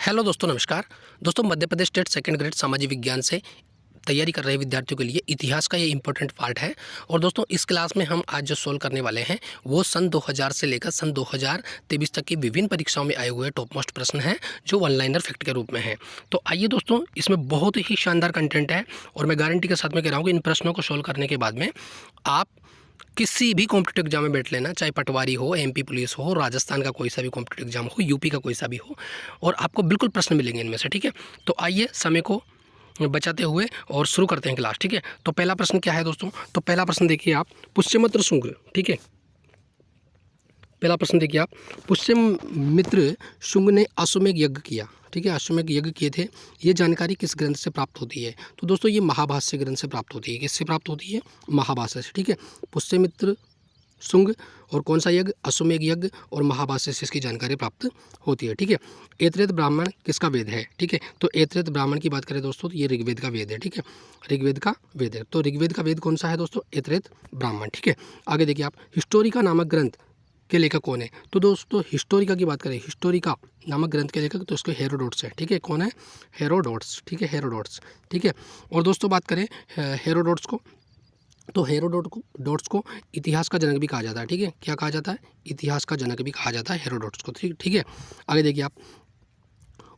Hello दोस्तों, नमस्कार। दोस्तों, Madhya Pradesh state second grade सामाजिक विज्ञान से तैयारी कर रहे विद्यार्थियों के लिए इतिहास का ये इंपॉर्टेंट पार्ट है। और दोस्तों, इस क्लास में हम आज जो सोल्व करने वाले हैं वो सन 2000 से लेकर सन 2023 तक की विभिन्न परीक्षाओं में आए हुए टॉप मोस्ट प्रश्न हैं जो वन लाइनर फैक्ट के रूप में हैं। तो आइए दोस्तों, इसमें बहुत ही शानदार कंटेंट है और मैं गारंटी के साथ में कह रहा हूँ कि इन प्रश्नों को सोल्व करने के बाद में आप किसी भी कॉम्पिटिटिव एग्जाम में बैठ लेना, चाहे पटवारी हो, एमपी पुलिस हो, राजस्थान का कोई सा भी कॉम्पिटिटिव एग्जाम हो, यूपी का कोई सा भी हो, और आपको बिल्कुल प्रश्न मिलेंगे इनमें से। ठीक है, तो आइए समय को बचाते हुए और शुरू करते हैं क्लास। ठीक है, तो पहला प्रश्न क्या है दोस्तों? तो पहला प्रश्न देखिए आप, पुष्यमित्र शुंग। ठीक है, पहला प्रश्न देखिए आप, पुष्यमित्र शुंग ने अश्वमेध यज्ञ किया। ठीक है, अश्वमेध यज्ञ किए थे, ये जानकारी किस ग्रंथ से प्राप्त होती है? तो दोस्तों, ये महाभाष्य ग्रंथ से प्राप्त होती है। किससे प्राप्त होती है? महाभाष्य से। ठीक है, पुष्यमित्र शुंग और कौन सा यज्ञ? अश्वमेध यज्ञ, और महाभाष्य से इसकी जानकारी प्राप्त होती है। ठीक है, ऐतरेय ब्राह्मण किसका वेद है? ठीक है, तो ऐतरेय ब्राह्मण की बात करें दोस्तों, तो ये ऋग्वेद का वेद है। ठीक है, ऋग्वेद का वेद है। तो ऋग्वेद का वेद कौन सा है दोस्तों? ऐतरेय ब्राह्मण। ठीक है, आगे देखिए आप, हिस्टोरिका नामक ग्रंथ के लेखक कौन है? तो दोस्तों, हिस्टोरिका की बात करें, हिस्टोरिका नामक ग्रंथ के लेखक तो इसको हेरोडोट्स है। ठीक है, कौन है? हेरोडोट्स। ठीक है, हेरोडोट्स। ठीक है, और दोस्तों बात करें हेरोडोट्स को, तो हेरोडोट्स को इतिहास का जनक भी कहा जाता है। ठीक है, क्या कहा जाता है? इतिहास का जनक भी कहा जाता है हेरोडोट्स को। ठीक है, आगे देखिए आप,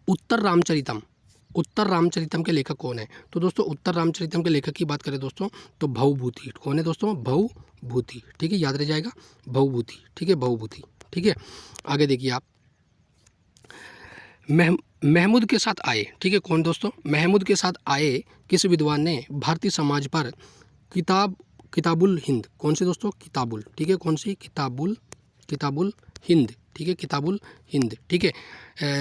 उत्तर रामचरितम के लेखक कौन है? तो दोस्तों, उत्तर रामचरितम के लेखक की बात करें दोस्तों, तो भवभूति। कौन है दोस्तों? भवभूति। ठीक है, याद रह जाएगा, भवभूति। ठीक है, भवभूति। ठीक है, आगे देखिए आप, महमूद के साथ आए। ठीक है, कौन दोस्तों? महमूद के साथ आए किस विद्वान ने भारतीय समाज पर किताबुल हिंद, कौन सी दोस्तों? किताबुल। ठीक है, कौन सी? किताबुल हिंद। ठीक है, किताबुल हिंद। ठीक है,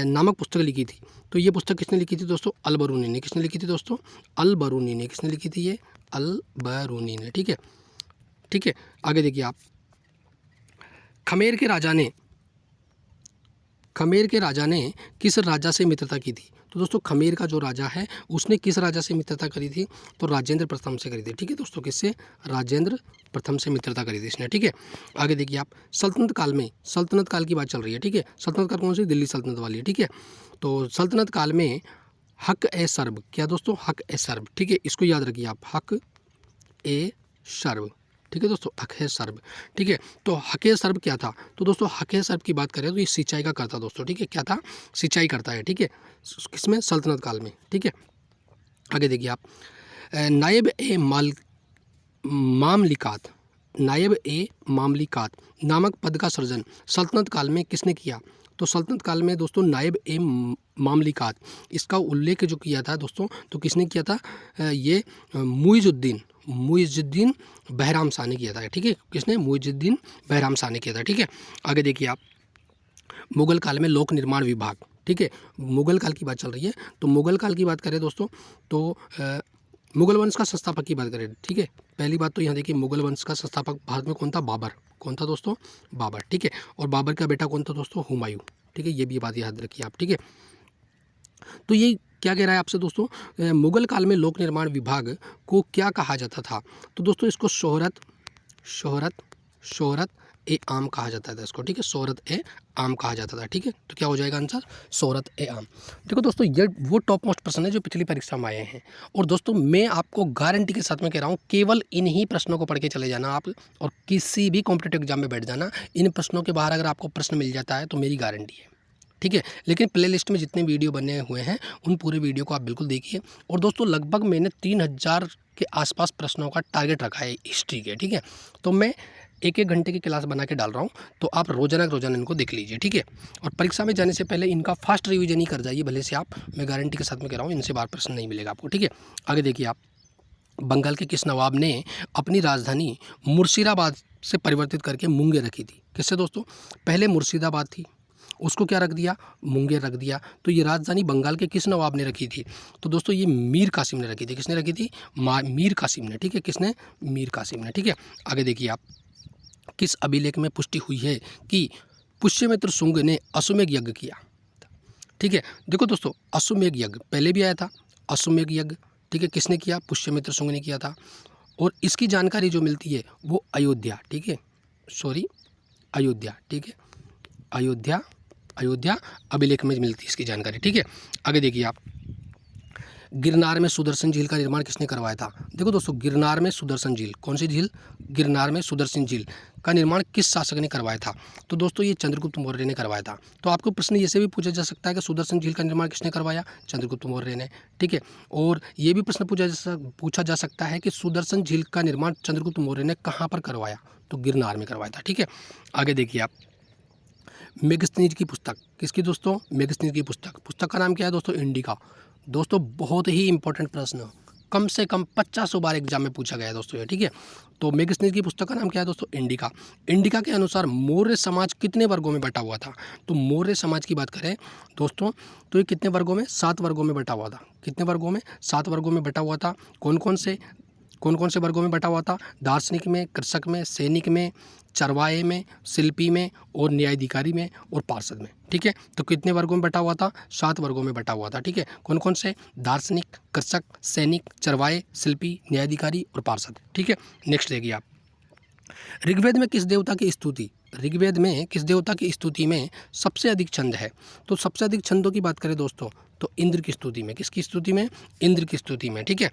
नामक पुस्तक लिखी थी। तो ये पुस्तक किसने लिखी थी दोस्तों? अल-बरूनी ने। किसने लिखी थी दोस्तों? अल-बरूनी ने। किसने लिखी थी? ये अल-बरूनी ने। ठीक है, ठीक है, आगे देखिए आप, खमेर के राजा ने किस राजा से मित्रता की थी? तो दोस्तों, खमेर का जो राजा है उसने किस राजा से मित्रता करी थी? तो राजेंद्र प्रथम से करी थी। ठीक है दोस्तों, किससे? राजेंद्र प्रथम से मित्रता करी थी इसने। ठीक है, आगे देखिए आप, सल्तनत काल की बात चल रही है। ठीक है, सल्तनत काल कौन सी? दिल्ली सल्तनत वाली है। ठीक है, तो सल्तनत काल में हक ए सर्ब, क्या दोस्तों? हक ए सर्ब। ठीक है, इसको याद रखिए आप, हक ए सर्ब। ठीक है दोस्तों, हक ए सर्ब। ठीक है, तो हक ए सर्ब क्या था? तो दोस्तों, हक ए सर्ब की बात करें तो ये सिंचाई का करता दोस्तों। ठीक है, क्या था? सिंचाई करता है। ठीक है, किसमें? सल्तनत काल में। ठीक है, आगे देखिए आप, नायब ए मामलिकात, नायब ए मामलिकात नामक पद का सृजन सल्तनत काल में किसने किया? तो सल्तनत काल में दोस्तों नायब ए मामलिकात, इसका उल्लेख जो किया था दोस्तों, तो किसने किया था? ये मुइजुद्दीन बहराम शाह ने किया था। ठीक है, किसने? मुइजुद्दीन बहराम शाह ने किया था। ठीक है, आगे देखिए आप, मुगल काल में लोक निर्माण विभाग। ठीक है, मुगल काल की बात चल रही है, तो मुगल काल की बात करें दोस्तों, तो मुगल वंश का संस्थापक की बात करें। ठीक है, पहली बात तो यहाँ देखिए, मुगल वंश का संस्थापक भारत में कौन था? बाबर। कौन था दोस्तों? बाबर। ठीक है, और बाबर का बेटा कौन था दोस्तों? हुमायूं। ठीक है, ये भी बात याद रखिए आप। ठीक है, तो ये क्या कह रहा है आपसे दोस्तों? मुगल काल में लोक निर्माण विभाग को क्या कहा जाता था? तो दोस्तों, इसको शोहरत ए आम कहा जाता था इसको। ठीक है, शोहरत ए आम कहा जाता था। ठीक है, तो क्या हो जाएगा आंसर? शोहरत ए आम। देखो दोस्तों, ये वो टॉप मोस्ट प्रश्न है जो पिछली परीक्षा में आए हैं, और दोस्तों मैं आपको गारंटी के साथ में कह रहा हूँ, केवल इन्हीं प्रश्नों को पढ़ के चले जाना आप, और किसी भी कॉम्पिटिटिव एग्जाम में बैठ जाना। इन प्रश्नों के बाहर अगर आपको प्रश्न मिल जाता है तो मेरी गारंटी है। ठीक है, लेकिन प्लेलिस्ट में जितने वीडियो बने हुए हैं उन पूरे वीडियो को आप बिल्कुल देखिए। और दोस्तों, लगभग मैंने 3000 के आसपास प्रश्नों का टारगेट रखा है हिस्ट्री के। ठीक है, तो मैं 1-1 घंटे की क्लास बना के डाल रहा हूँ, तो आप रोजाना इनको देख लीजिए। ठीक है, और परीक्षा में जाने से पहले इनका फास्ट रिवीजन ही कर जाइए भले से आप, मैं गारंटी के साथ में कह रहा हूँ, इनसे बार प्रश्न नहीं मिलेगा आपको। ठीक है, आगे देखिए आप, बंगाल के किस नवाब ने अपनी राजधानी मुर्शिदाबाद से परिवर्तित करके मुंगेर रखी थी? किससे दोस्तों? पहले मुर्शिदाबाद थी, उसको क्या रख दिया? मुंगेर रख दिया। तो ये राजधानी बंगाल के किस नवाब ने रखी थी? तो दोस्तों, ये मीर कासिम ने रखी थी। किसने रखी थी? मीर कासिम ने। ठीक है, किसने? मीर कासिम ने। ठीक है, आगे देखिए आप, किस अभिलेख में पुष्टि हुई है कि पुष्यमित्र शुंग ने अश्वमेध यज्ञ किया? ठीक है, देखो दोस्तों, अश्वमेध यज्ञ पहले भी आया था, अश्वमेध यज्ञ। ठीक है, किसने किया? पुष्यमित्र शुंग ने किया था, और इसकी जानकारी जो मिलती है वो अयोध्या। ठीक है, अयोध्या। ठीक है, अयोध्या अभिलेख में मिलती है इसकी जानकारी। ठीक है, आगे देखिए आप, गिरनार में सुदर्शन झील का निर्माण किसने करवाया था? देखो दोस्तों, गिरनार में सुदर्शन झील, कौन सी झील? गिरनार में सुदर्शन झील का निर्माण किस शासक ने करवाया था? तो दोस्तों ये चंद्रगुप्त मौर्य ने करवाया था। तो आपको प्रश्न ये से भी पूछा जा सकता है कि सुदर्शन झील का निर्माण किसने करवाया? चंद्रगुप्त मौर्य ने। ठीक है, और ये भी प्रश्न पूछा जा सकता है कि सुदर्शन झील का निर्माण चंद्रगुप्त मौर्य ने कहाँ पर करवाया? तो गिरनार में करवाया था। ठीक है, आगे देखिए आप, मेगस्थनीज की पुस्तक किसकी दोस्तों? मेगस्थनीज की पुस्तक का नाम क्या है दोस्तों? इंडिका। दोस्तों बहुत ही इंपॉर्टेंट प्रश्न, कम से कम 50 बार एग्जाम में पूछा गया है दोस्तों ये। ठीक है, तो मेगस्थनीज की पुस्तक का नाम क्या है दोस्तों? इंडिका। इंडिका के अनुसार मौर्य समाज कितने वर्गों में बटा हुआ था? तो मौर्य समाज की बात करें दोस्तों तो ये कितने वर्गों में? 7 वर्गों में बटा हुआ था। कितने वर्गों में? 7 वर्गों में बटा हुआ था। कौन कौन से वर्गों में बटा हुआ था? दार्शनिक में, कृषक में, सैनिक में, चरवाहे में, शिल्पी में और न्यायाधिकारी में और पार्षद में। ठीक है, तो कितने वर्गों में बटा हुआ था? 7 वर्गों में बटा हुआ था। ठीक है, कौन से? दार्शनिक, कृषक, सैनिक, चरवाहे, शिल्पी, न्यायाधिकारी और पार्षद। ठीक है, नेक्स्ट देखिए आप, ऋग्वेद में किस देवता की स्तुति, ऋग्वेद में किस देवता की स्तुति में सबसे अधिक छंद है? तो सबसे अधिक छंदों की बात करें दोस्तों तो इंद्र की स्तुति में। किसकी स्तुति में? इंद्र की स्तुति में। ठीक है,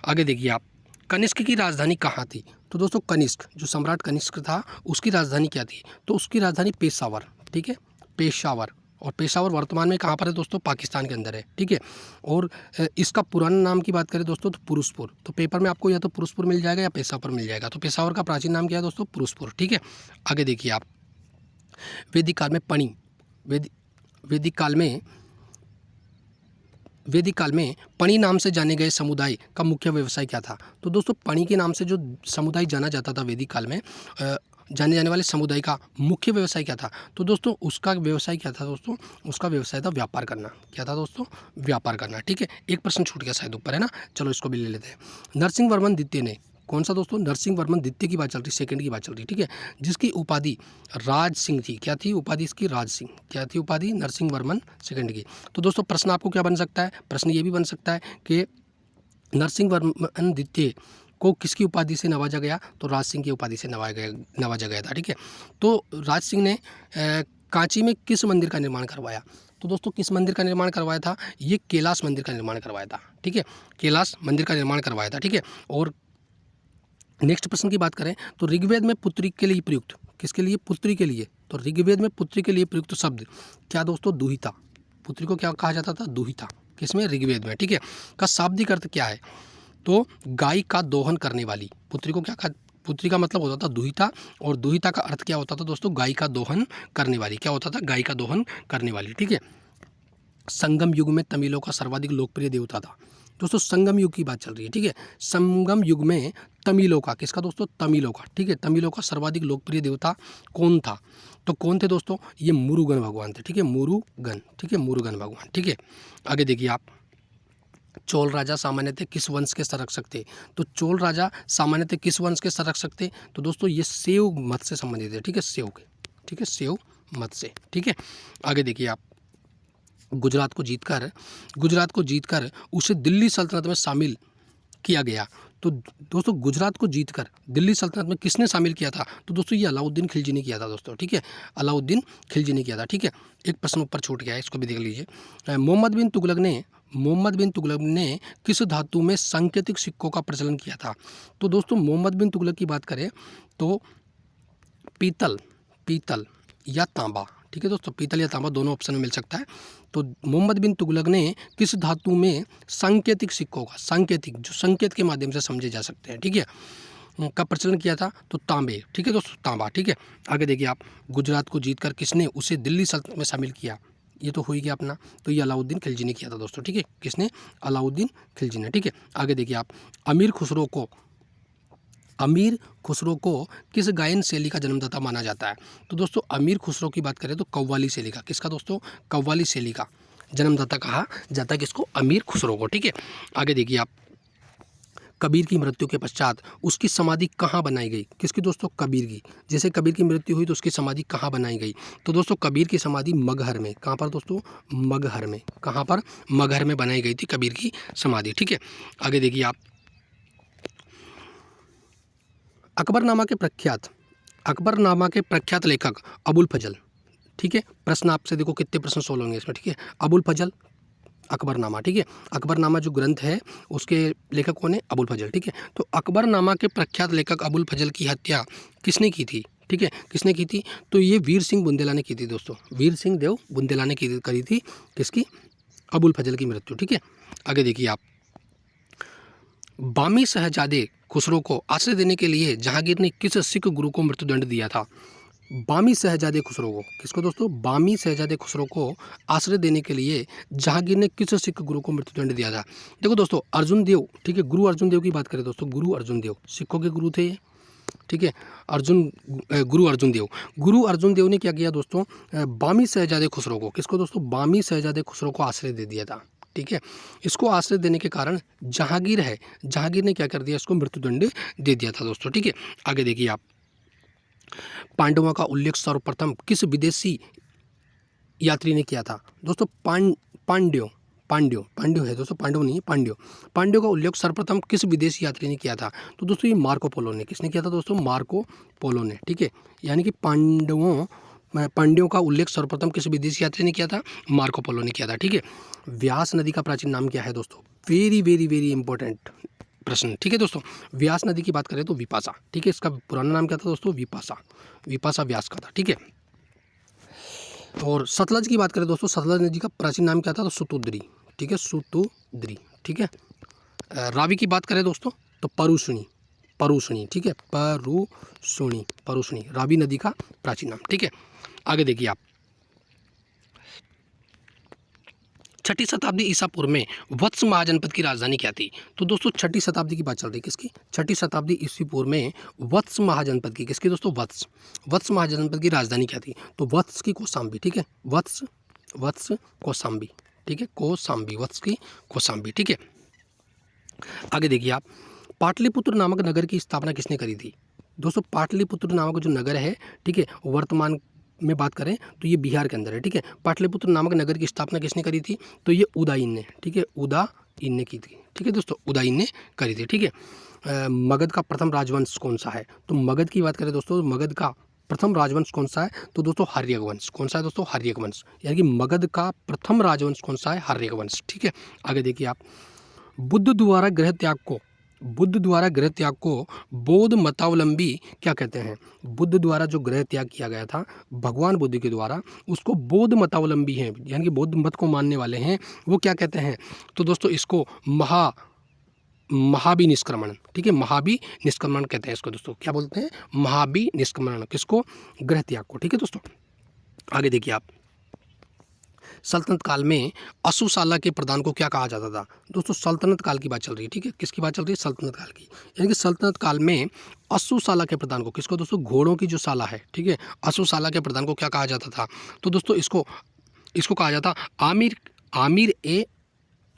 आगे देखिए आप, कनिष्क की राजधानी कहाँ थी? तो दोस्तों कनिष्क, जो सम्राट कनिष्क था उसकी राजधानी क्या थी? तो उसकी राजधानी पेशावर। ठीक है, पेशावर। और पेशावर वर्तमान में कहाँ पर है दोस्तों? पाकिस्तान के अंदर है। ठीक है, और इसका पुराना नाम की बात करें दोस्तों तो पुरुषपुर। तो पेपर में आपको या तो पुरुषपुर मिल जाएगा या पेशावर मिल जाएगा। तो पेशावर का प्राचीन नाम क्या है दोस्तों? पुरुषपुर। ठीक है, आगे देखिए आप, वैदिक काल में वैदिक काल में पणी नाम से जाने गए समुदाय का मुख्य व्यवसाय क्या था? तो दोस्तों पणी के नाम से जो समुदाय जाना जाता था वैदिक काल में, जाने जाने वाले समुदाय का मुख्य व्यवसाय क्या था? तो दोस्तों उसका व्यवसाय क्या था दोस्तों? उसका व्यवसाय था व्यापार करना। क्या था दोस्तों? व्यापार करना। ठीक है, एक प्रश्न छूट गया शायद ऊपर, है ना? चलो इसको भी ले लेते हैं। नरसिंह वर्मन द्वितीय ने, कौन सा दोस्तों? नरसिंह वर्मन द्वितीय की बात चल रही, सेकंड की बात चल रही। ठीक है, जिसकी उपाधि राज सिंह थी। क्या थी उपाधि इसकी? राज सिंह। क्या थी उपाधि? नरसिंह वर्मन सेकंड की। तो दोस्तों प्रश्न आपको क्या बन सकता है? प्रश्न ये भी बन सकता है कि नरसिंह वर्मन द्वितीय को किसकी उपाधि से नवाजा गया? तो राज सिंह की उपाधि से नवाजा गया था। ठीक है, तो राज सिंह ने कांची में किस मंदिर का निर्माण करवाया? तो दोस्तों किस मंदिर का निर्माण करवाया था? ये कैलाश मंदिर का निर्माण करवाया था। ठीक है, कैलाश मंदिर का निर्माण करवाया था। ठीक है, और नेक्स्ट प्रश्न की बात करें तो ऋग्वेद में पुत्री के लिए प्रयुक्त, किसके लिए? पुत्री के लिए। तो ऋग्वेद में पुत्री के लिए प्रयुक्त शब्द क्या दोस्तों? दुहिता। पुत्री को क्या कहा जाता था? दुहिता। किसमें? ऋग्वेद में। ठीक है, का शाब्दिक अर्थ क्या है? तो गाय का दोहन करने वाली। पुत्री को क्या कहा? पुत्री का मतलब होता था दुहिता, और दुहिता का अर्थ क्या होता था दोस्तों? गाय का दोहन करने वाली। क्या होता था? गाय का दोहन करने वाली। ठीक है, संगम युग में तमिलों का सर्वाधिक लोकप्रिय देवता था। दोस्तों संगम युग की बात चल रही है। ठीक है, संगम युग में तमिलों का, किसका दोस्तों? तमिलों का। ठीक है, तमिलों का सर्वाधिक लोकप्रिय देवता कौन था? तो कौन थे दोस्तों? ये मुरुगन भगवान थे। ठीक है, मुरुगन। ठीक है, मुरुगन भगवान। ठीक है, आगे देखिए आप, चोल राजा सामान्यतः किस वंश के संरक्षक थे? तो चोल राजा सामान्यतः किस वंश के संरक्षक थे? तो दोस्तों ये सेव मत से संबंधित है। ठीक है, सेव के। ठीक है, सेव मत से। ठीक है, आगे देखिए आप, गुजरात को जीतकर उसे दिल्ली सल्तनत में शामिल किया गया। तो दोस्तों गुजरात को जीतकर दिल्ली सल्तनत में किसने शामिल किया था? तो दोस्तों ये अलाउद्दीन खिलजी ने किया था दोस्तों। ठीक है, अलाउद्दीन खिलजी ने किया था। ठीक है, एक प्रश्न ऊपर छूट गया है, इसको भी देख लीजिए। मोहम्मद बिन तुगलक ने किस धातु में सांकेतिक सिक्कों का प्रचलन किया था? तो दोस्तों मोहम्मद बिन तुगलक की बात करें तो पीतल या तांबा। ठीक है दोस्तों, पीतल या तांबा दोनों ऑप्शन में मिल सकता है। तो मोहम्मद बिन तुगलक ने किस धातु में सांकेतिक सिक्कों का, सांकेतिक जो संकेत के माध्यम से समझे जा सकते हैं, ठीक है, का प्रचलन किया था? तो तांबे। ठीक है दोस्तों, तांबा। ठीक है, आगे देखिए आप, गुजरात को जीतकर किसने उसे दिल्ली सल्तनत में शामिल किया? ये तो हो ही गया अपना, तो ये अलाउद्दीन खिलजी ने किया था दोस्तों। ठीक है, किसने? अलाउद्दीन खिलजी ने। ठीक है, आगे देखिए आप, अमीर खुसरो को किस गायन शैली का जन्मदाता माना जाता है? तो दोस्तों अमीर खुसरो की बात करें तो कव्वाली शैली का, किसका दोस्तों? कव्वाली शैली का जन्मदाता कहा जाता है किसको? अमीर खुसरो को। ठीक है, आगे देखिए आप, कबीर की मृत्यु के पश्चात उसकी समाधि कहाँ बनाई गई? किसकी दोस्तों? कबीर की। जैसे कबीर की मृत्यु हुई तो उसकी समाधि कहाँ बनाई गई? तो दोस्तों कबीर की समाधि मगहर में। कहाँ पर दोस्तों? मगहर में। कहाँ पर? मगहर में बनाई गई थी कबीर की समाधि। ठीक है, आगे देखिए आप, अकबरनामा के प्रख्यात लेखक अबुल फजल, ठीक है। प्रश्न आपसे देखो कितने प्रश्न सोल्व होंगे इसमें, ठीक है। अबुल फजल अकबरनामा, ठीक है। अकबरनामा जो ग्रंथ है उसके लेखक कौन है? अबुल फजल, ठीक है। तो अकबरनामा के प्रख्यात लेखक अबुल फजल की हत्या किसने की थी? ठीक है, किसने की थी? तो ये वीर सिंह बुंदेला ने की थी दोस्तों, वीर सिंह देव बुंदेला ने करी थी। किसकी? अबुल फजल की मृत्यु, ठीक है। आगे देखिए आप, बामी शहजादे खुसरो को आश्रय देने के लिए जहांगीर ने किस सिख गुरु को मृत्युदंड दिया था? बामी शहजादे खुसरो को, किसको दोस्तों? बामी शहजादे खुसरो को आश्रय देने के लिए जहांगीर ने किस सिख गुरु को मृत्युदंड दिया था? देखो दोस्तों, अर्जुन देव, ठीक है। गुरु अर्जुन देव की बात करें दोस्तों, गुरु अर्जुन देव सिखों के गुरु थे ये, ठीक है। गुरु अर्जुन देव ने क्या किया दोस्तों? बामी शहजादे खुसरो को, किसको दोस्तों? बामी शहजादे खुसरो को आश्रय दे दिया था, ठीक है। इसको आश्रय देने के कारण जहांगीर ने क्या कर दिया? इसको मृत्युदंड दे दिया था दोस्तों, ठीक है। आगे देखिए आप, पांडवों का उल्लेख सर्वप्रथम किस विदेशी यात्री ने किया था? दोस्तों पांड्यो है दोस्तों, पांडव नहीं है, पांड्यो का उल्लेख सर्वप्रथम किस विदेशी यात्री ने किया था? तो दोस्तों ये मार्को पोलो ने। किसने किया था दोस्तों? मार्को पोलो ने, ठीक है। यानी कि पांड्यों का उल्लेख सर्वप्रथम किस विदेशी यात्री ने किया था? मार्को पोलो ने किया था, ठीक है। व्यास नदी का प्राचीन नाम क्या है दोस्तों? वेरी वेरी वेरी इंपॉर्टेंट प्रश्न, ठीक है दोस्तों। व्यास नदी की बात करें तो विपाशा, ठीक है। इसका पुराना नाम क्या था दोस्तों? विपाशा व्यास का था, ठीक है। और सतलज की बात करें दोस्तों, सतलज नदी का प्राचीन नाम क्या था? तो सुतुद्री, ठीक है, सुतुद्री, ठीक है। रावी की बात करें दोस्तों तो परुष्णी, ठीक है, परुष्णी रावी नदी का प्राचीन नाम, ठीक है। आगे देखिए आप, 6ठी शताब्दी ईसा पूर्व में वत्स महाजनपद की राजधानी क्या थी? तो दोस्तों 6ठी शताब्दी की बात चल रही है, किसकी? 6ठी शताब्दी ईस्वी पूर्व में वत्स महाजनपद की, किसकी दोस्तों? वत्स महाजनपद की राजधानी क्या थी? तो वत्स की कौशाम्बी, ठीक है। वत्स कौशाम्बी, ठीक है, वत्स की कौशाम्बी, ठीक है। आगे देखिए आप, पाटलिपुत्र नामक नगर की स्थापना किसने करी थी? दोस्तों पाटलिपुत्र नामक जो नगर है, ठीक है, वर्तमान में बात करें तो ये बिहार के अंदर है, ठीक है। पाटलिपुत्र नामक नगर की स्थापना किसने करी थी? तो ये उदाइन ने, ठीक है, उदाइन ने की थी, ठीक है दोस्तों, उदाइन ने करी थी, ठीक है। मगध का प्रथम राजवंश कौन सा है? तो मगध की बात करें दोस्तों, मगध का प्रथम राजवंश कौन सा है? तो दोस्तों हर्यक वंश। कौन सा है दोस्तों? हर्यक वंश। यानी कि मगध का प्रथम राजवंश कौन सा है? हर्यक वंश, ठीक है। आगे देखिए आप, बुद्ध द्वारा गृह त्याग को बौद्ध मतावलंबी क्या कहते हैं? बुद्ध द्वारा जो गृह त्याग किया गया था भगवान बुद्ध के द्वारा, उसको बौद्ध मतावलंबी हैं, यानी कि बौद्ध मत को मानने वाले हैं, वो क्या कहते हैं? तो दोस्तों इसको महाबी निष्क्रमण, ठीक है, महाबी निष्क्रमण कहते हैं इसको दोस्तों। क्या बोलते हैं? महाबी निष्क्रमण। किसको? गृह त्याग को, ठीक है दोस्तों। आगे देखिए आप, सल्तनत काल में अश्वशाला के प्रधान को क्या कहा जाता था? दोस्तों सल्तनत काल की बात चल रही है, ठीक है। किसकी बात चल रही है? सल्तनत काल की। यानी कि सल्तनत काल में अश्वशाला के प्रधान को, किसको दोस्तों? घोड़ों की जो शाला है, ठीक है, अश्वशाला के प्रधान को क्या कहा जाता था? तो दोस्तों इसको कहा जाता आमिर ए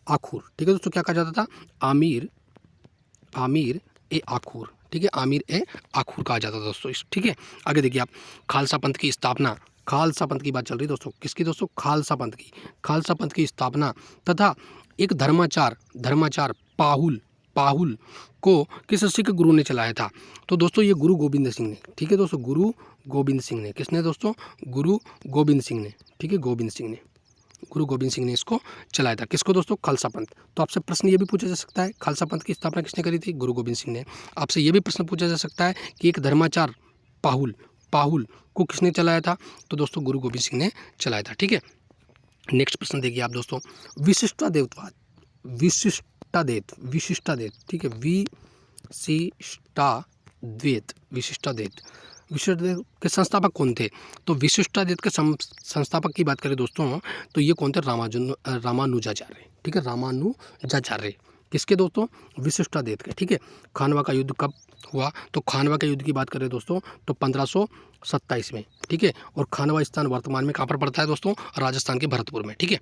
आखुर, ठीक है दोस्तों। क्या कहा जाता था? आमिर ए आखुर, ठीक है, आमिर ए आखुर कहा जाता था दोस्तों, ठीक है। आगे देखिए आप, खालसा पंथ की स्थापना, खालसा पंथ की बात चल रही है दोस्तों। किसकी दोस्तों? खालसा पंथ की स्थापना तथा एक धर्माचार पाहुल को किस सिख गुरु ने चलाया था? तो दोस्तों ये गुरु गोविंद सिंह ने, ठीक है दोस्तों, गुरु गोविंद सिंह ने। किसने दोस्तों? गुरु गोविंद सिंह ने, ठीक है, गुरु गोविंद सिंह ने इसको चलाया था। किसको दोस्तों? खालसा पंथ। तो आपसे प्रश्न ये भी पूछा जा सकता है, खालसा पंथ की स्थापना किसने करी थी? गुरु गोविंद सिंह ने। आपसे ये भी प्रश्न पूछा जा सकता है कि एक धर्माचार पाहुल को किसने चलाया था? तो दोस्तों गुरु गोविंद सिंह ने चलाया था, ठीक है। नेक्स्ट प्रश्न देखिए आप दोस्तों, विशिष्टाद्वैत, ठीक है, विशिष्टाद्वैत के संस्थापक कौन थे? तो विशिष्टाद्वैत के संस्थापक की बात करें दोस्तों तो ये कौन थे? रामानुजाचार्य, ठीक है, रामानुजाचार्य। किसके दोस्तों? विशिष्टाद्वैत के, ठीक है। खानवा का युद्ध कब हुआ? तो खानवा के युद्ध की बात करें दोस्तों तो 1527 में, ठीक है। और खानवा स्थान वर्तमान में कहाँ पर पड़ता है दोस्तों? राजस्थान के भरतपुर में, ठीक है।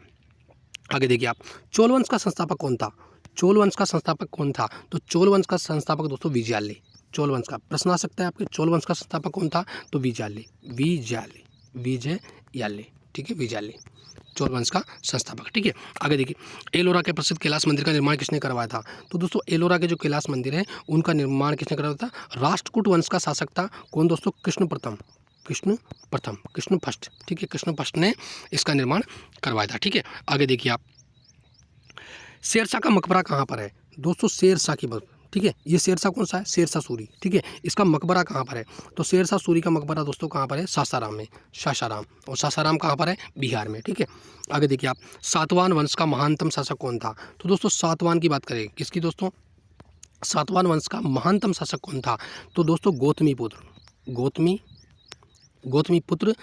आगे देखिए आप, चोल वंश का संस्थापक कौन था? तो चोल वंश का संस्थापक दोस्तों विजयालय। चोल वंश का प्रश्न आ सकता है आपके, चोल वंश का संस्थापक कौन था? तो विजयालय, ठीक है, विजयालय चोल वंश का संस्थापक, ठीक है। आगे देखिए, एलोरा के प्रसिद्ध कैलाश मंदिर का निर्माण किसने करवाया था? तो दोस्तों एलोरा के जो कैलाश मंदिर है उनका निर्माण किसने करवाया था? राष्ट्रकूट वंश का शासक था। कौन दोस्तों? कृष्ण प्रथम, कृष्ण प्रथम, कृष्ण फर्स्ट, ठीक है, कृष्ण फर्स्ट ने इसका निर्माण करवाया था, ठीक है। आगे देखिए आप, शेरशाह का मकबरा कहाँ पर है दोस्तों? शेरशाह की बात, ठीक है, ये शेरशाह कौन सा है? शेरशाह सूरी, ठीक है। इसका मकबरा कहाँ पर है? तो शेरशाह सूरी का मकबरा दोस्तों कहाँ पर है? सासाराम में, सासाराम। और सासाराम कहाँ पर है? बिहार में, ठीक है। आगे देखिए आप, सातवाहन वंश का महानतम शासक कौन था? तो दोस्तों सातवाहन की बात करें, किसकी दोस्तों? सातवाहन वंश का महानतम शासक कौन था? तो दोस्तों गौतमीपुत्र, गौतमीपुत्र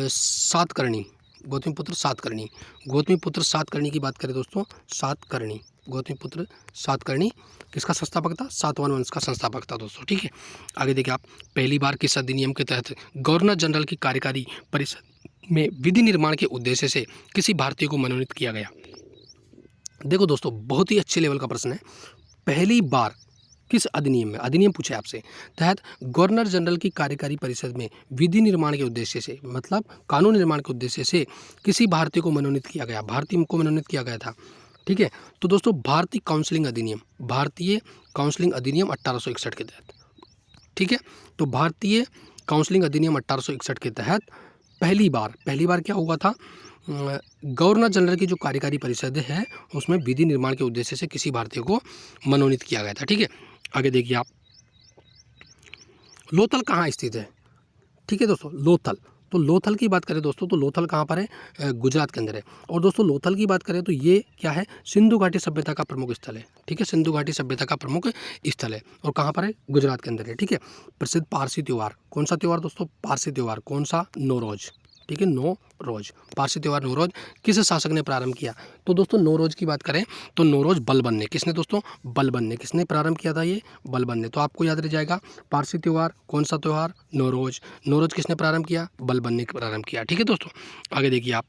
सातकर्णी, गौतमीपुत्र सातकर्णी, गौतमीपुत्र सातकर्णी की बात करें दोस्तों, सातकर्णी, गौतमीपुत्र सातकर्णी किसका संस्थापक था? सातवाहन वंश का संस्थापक था दोस्तों, ठीक है। आगे देखिए आप, पहली बार किस अधिनियम के तहत गवर्नर जनरल की कार्यकारी परिषद में विधि निर्माण के उद्देश्य से किसी भारतीय को मनोनीत किया गया? देखो दोस्तों, बहुत ही अच्छे लेवल का प्रश्न है। पहली बार किस अधिनियम में, अधिनियम पूछा है आपसे, तहत गवर्नर जनरल की कार्यकारी परिषद में विधि निर्माण के उद्देश्य से, मतलब कानून निर्माण के उद्देश्य से किसी भारतीय को मनोनीत किया गया, भारतीय को मनोनीत किया गया था, ठीक है। तो दोस्तों भारतीय काउंसिलिंग अधिनियम, भारतीय काउंसिलिंग अधिनियम 1861 के तहत, ठीक है। तो भारतीय काउंसिलिंग अधिनियम 1861 के तहत पहली बार क्या हुआ था? गवर्नर जनरल की जो कार्यकारी परिषद है उसमें विधि निर्माण के उद्देश्य से किसी भारतीय को मनोनीत किया गया था, ठीक है। आगे देखिए आप, लोथल कहाँ स्थित है? ठीक है दोस्तों, लोथल, तो लोथल की बात करें दोस्तों, तो लोथल कहाँ पर है? गुजरात के अंदर है। और दोस्तों लोथल की बात करें तो ये क्या है? सिंधु घाटी सभ्यता का प्रमुख स्थल है, ठीक है, सिंधु घाटी सभ्यता का प्रमुख स्थल है। और कहाँ पर है? गुजरात के अंदर है, ठीक है। प्रसिद्ध पारसी त्यौहार, कौन सा त्यौहार दोस्तों? पारसी त्यौहार, कौन सा? नौरोज, ठीक है, नौरोज, पारसी त्यौहार नौरोज किस शासक ने प्रारंभ किया? तो दोस्तों नौरोज की बात करें तो नौरोज बलबन ने, किसने दोस्तों? बलबन ने, किसने प्रारंभ किया था? ये बलबन ने। तो आपको याद रह जाएगा, पारसी त्यौहार, कौन सा त्यौहार? नौरोज, नौरोज किसने प्रारंभ किया? बलबन ने प्रारंभ किया, ठीक है दोस्तों। आगे देखिए आप,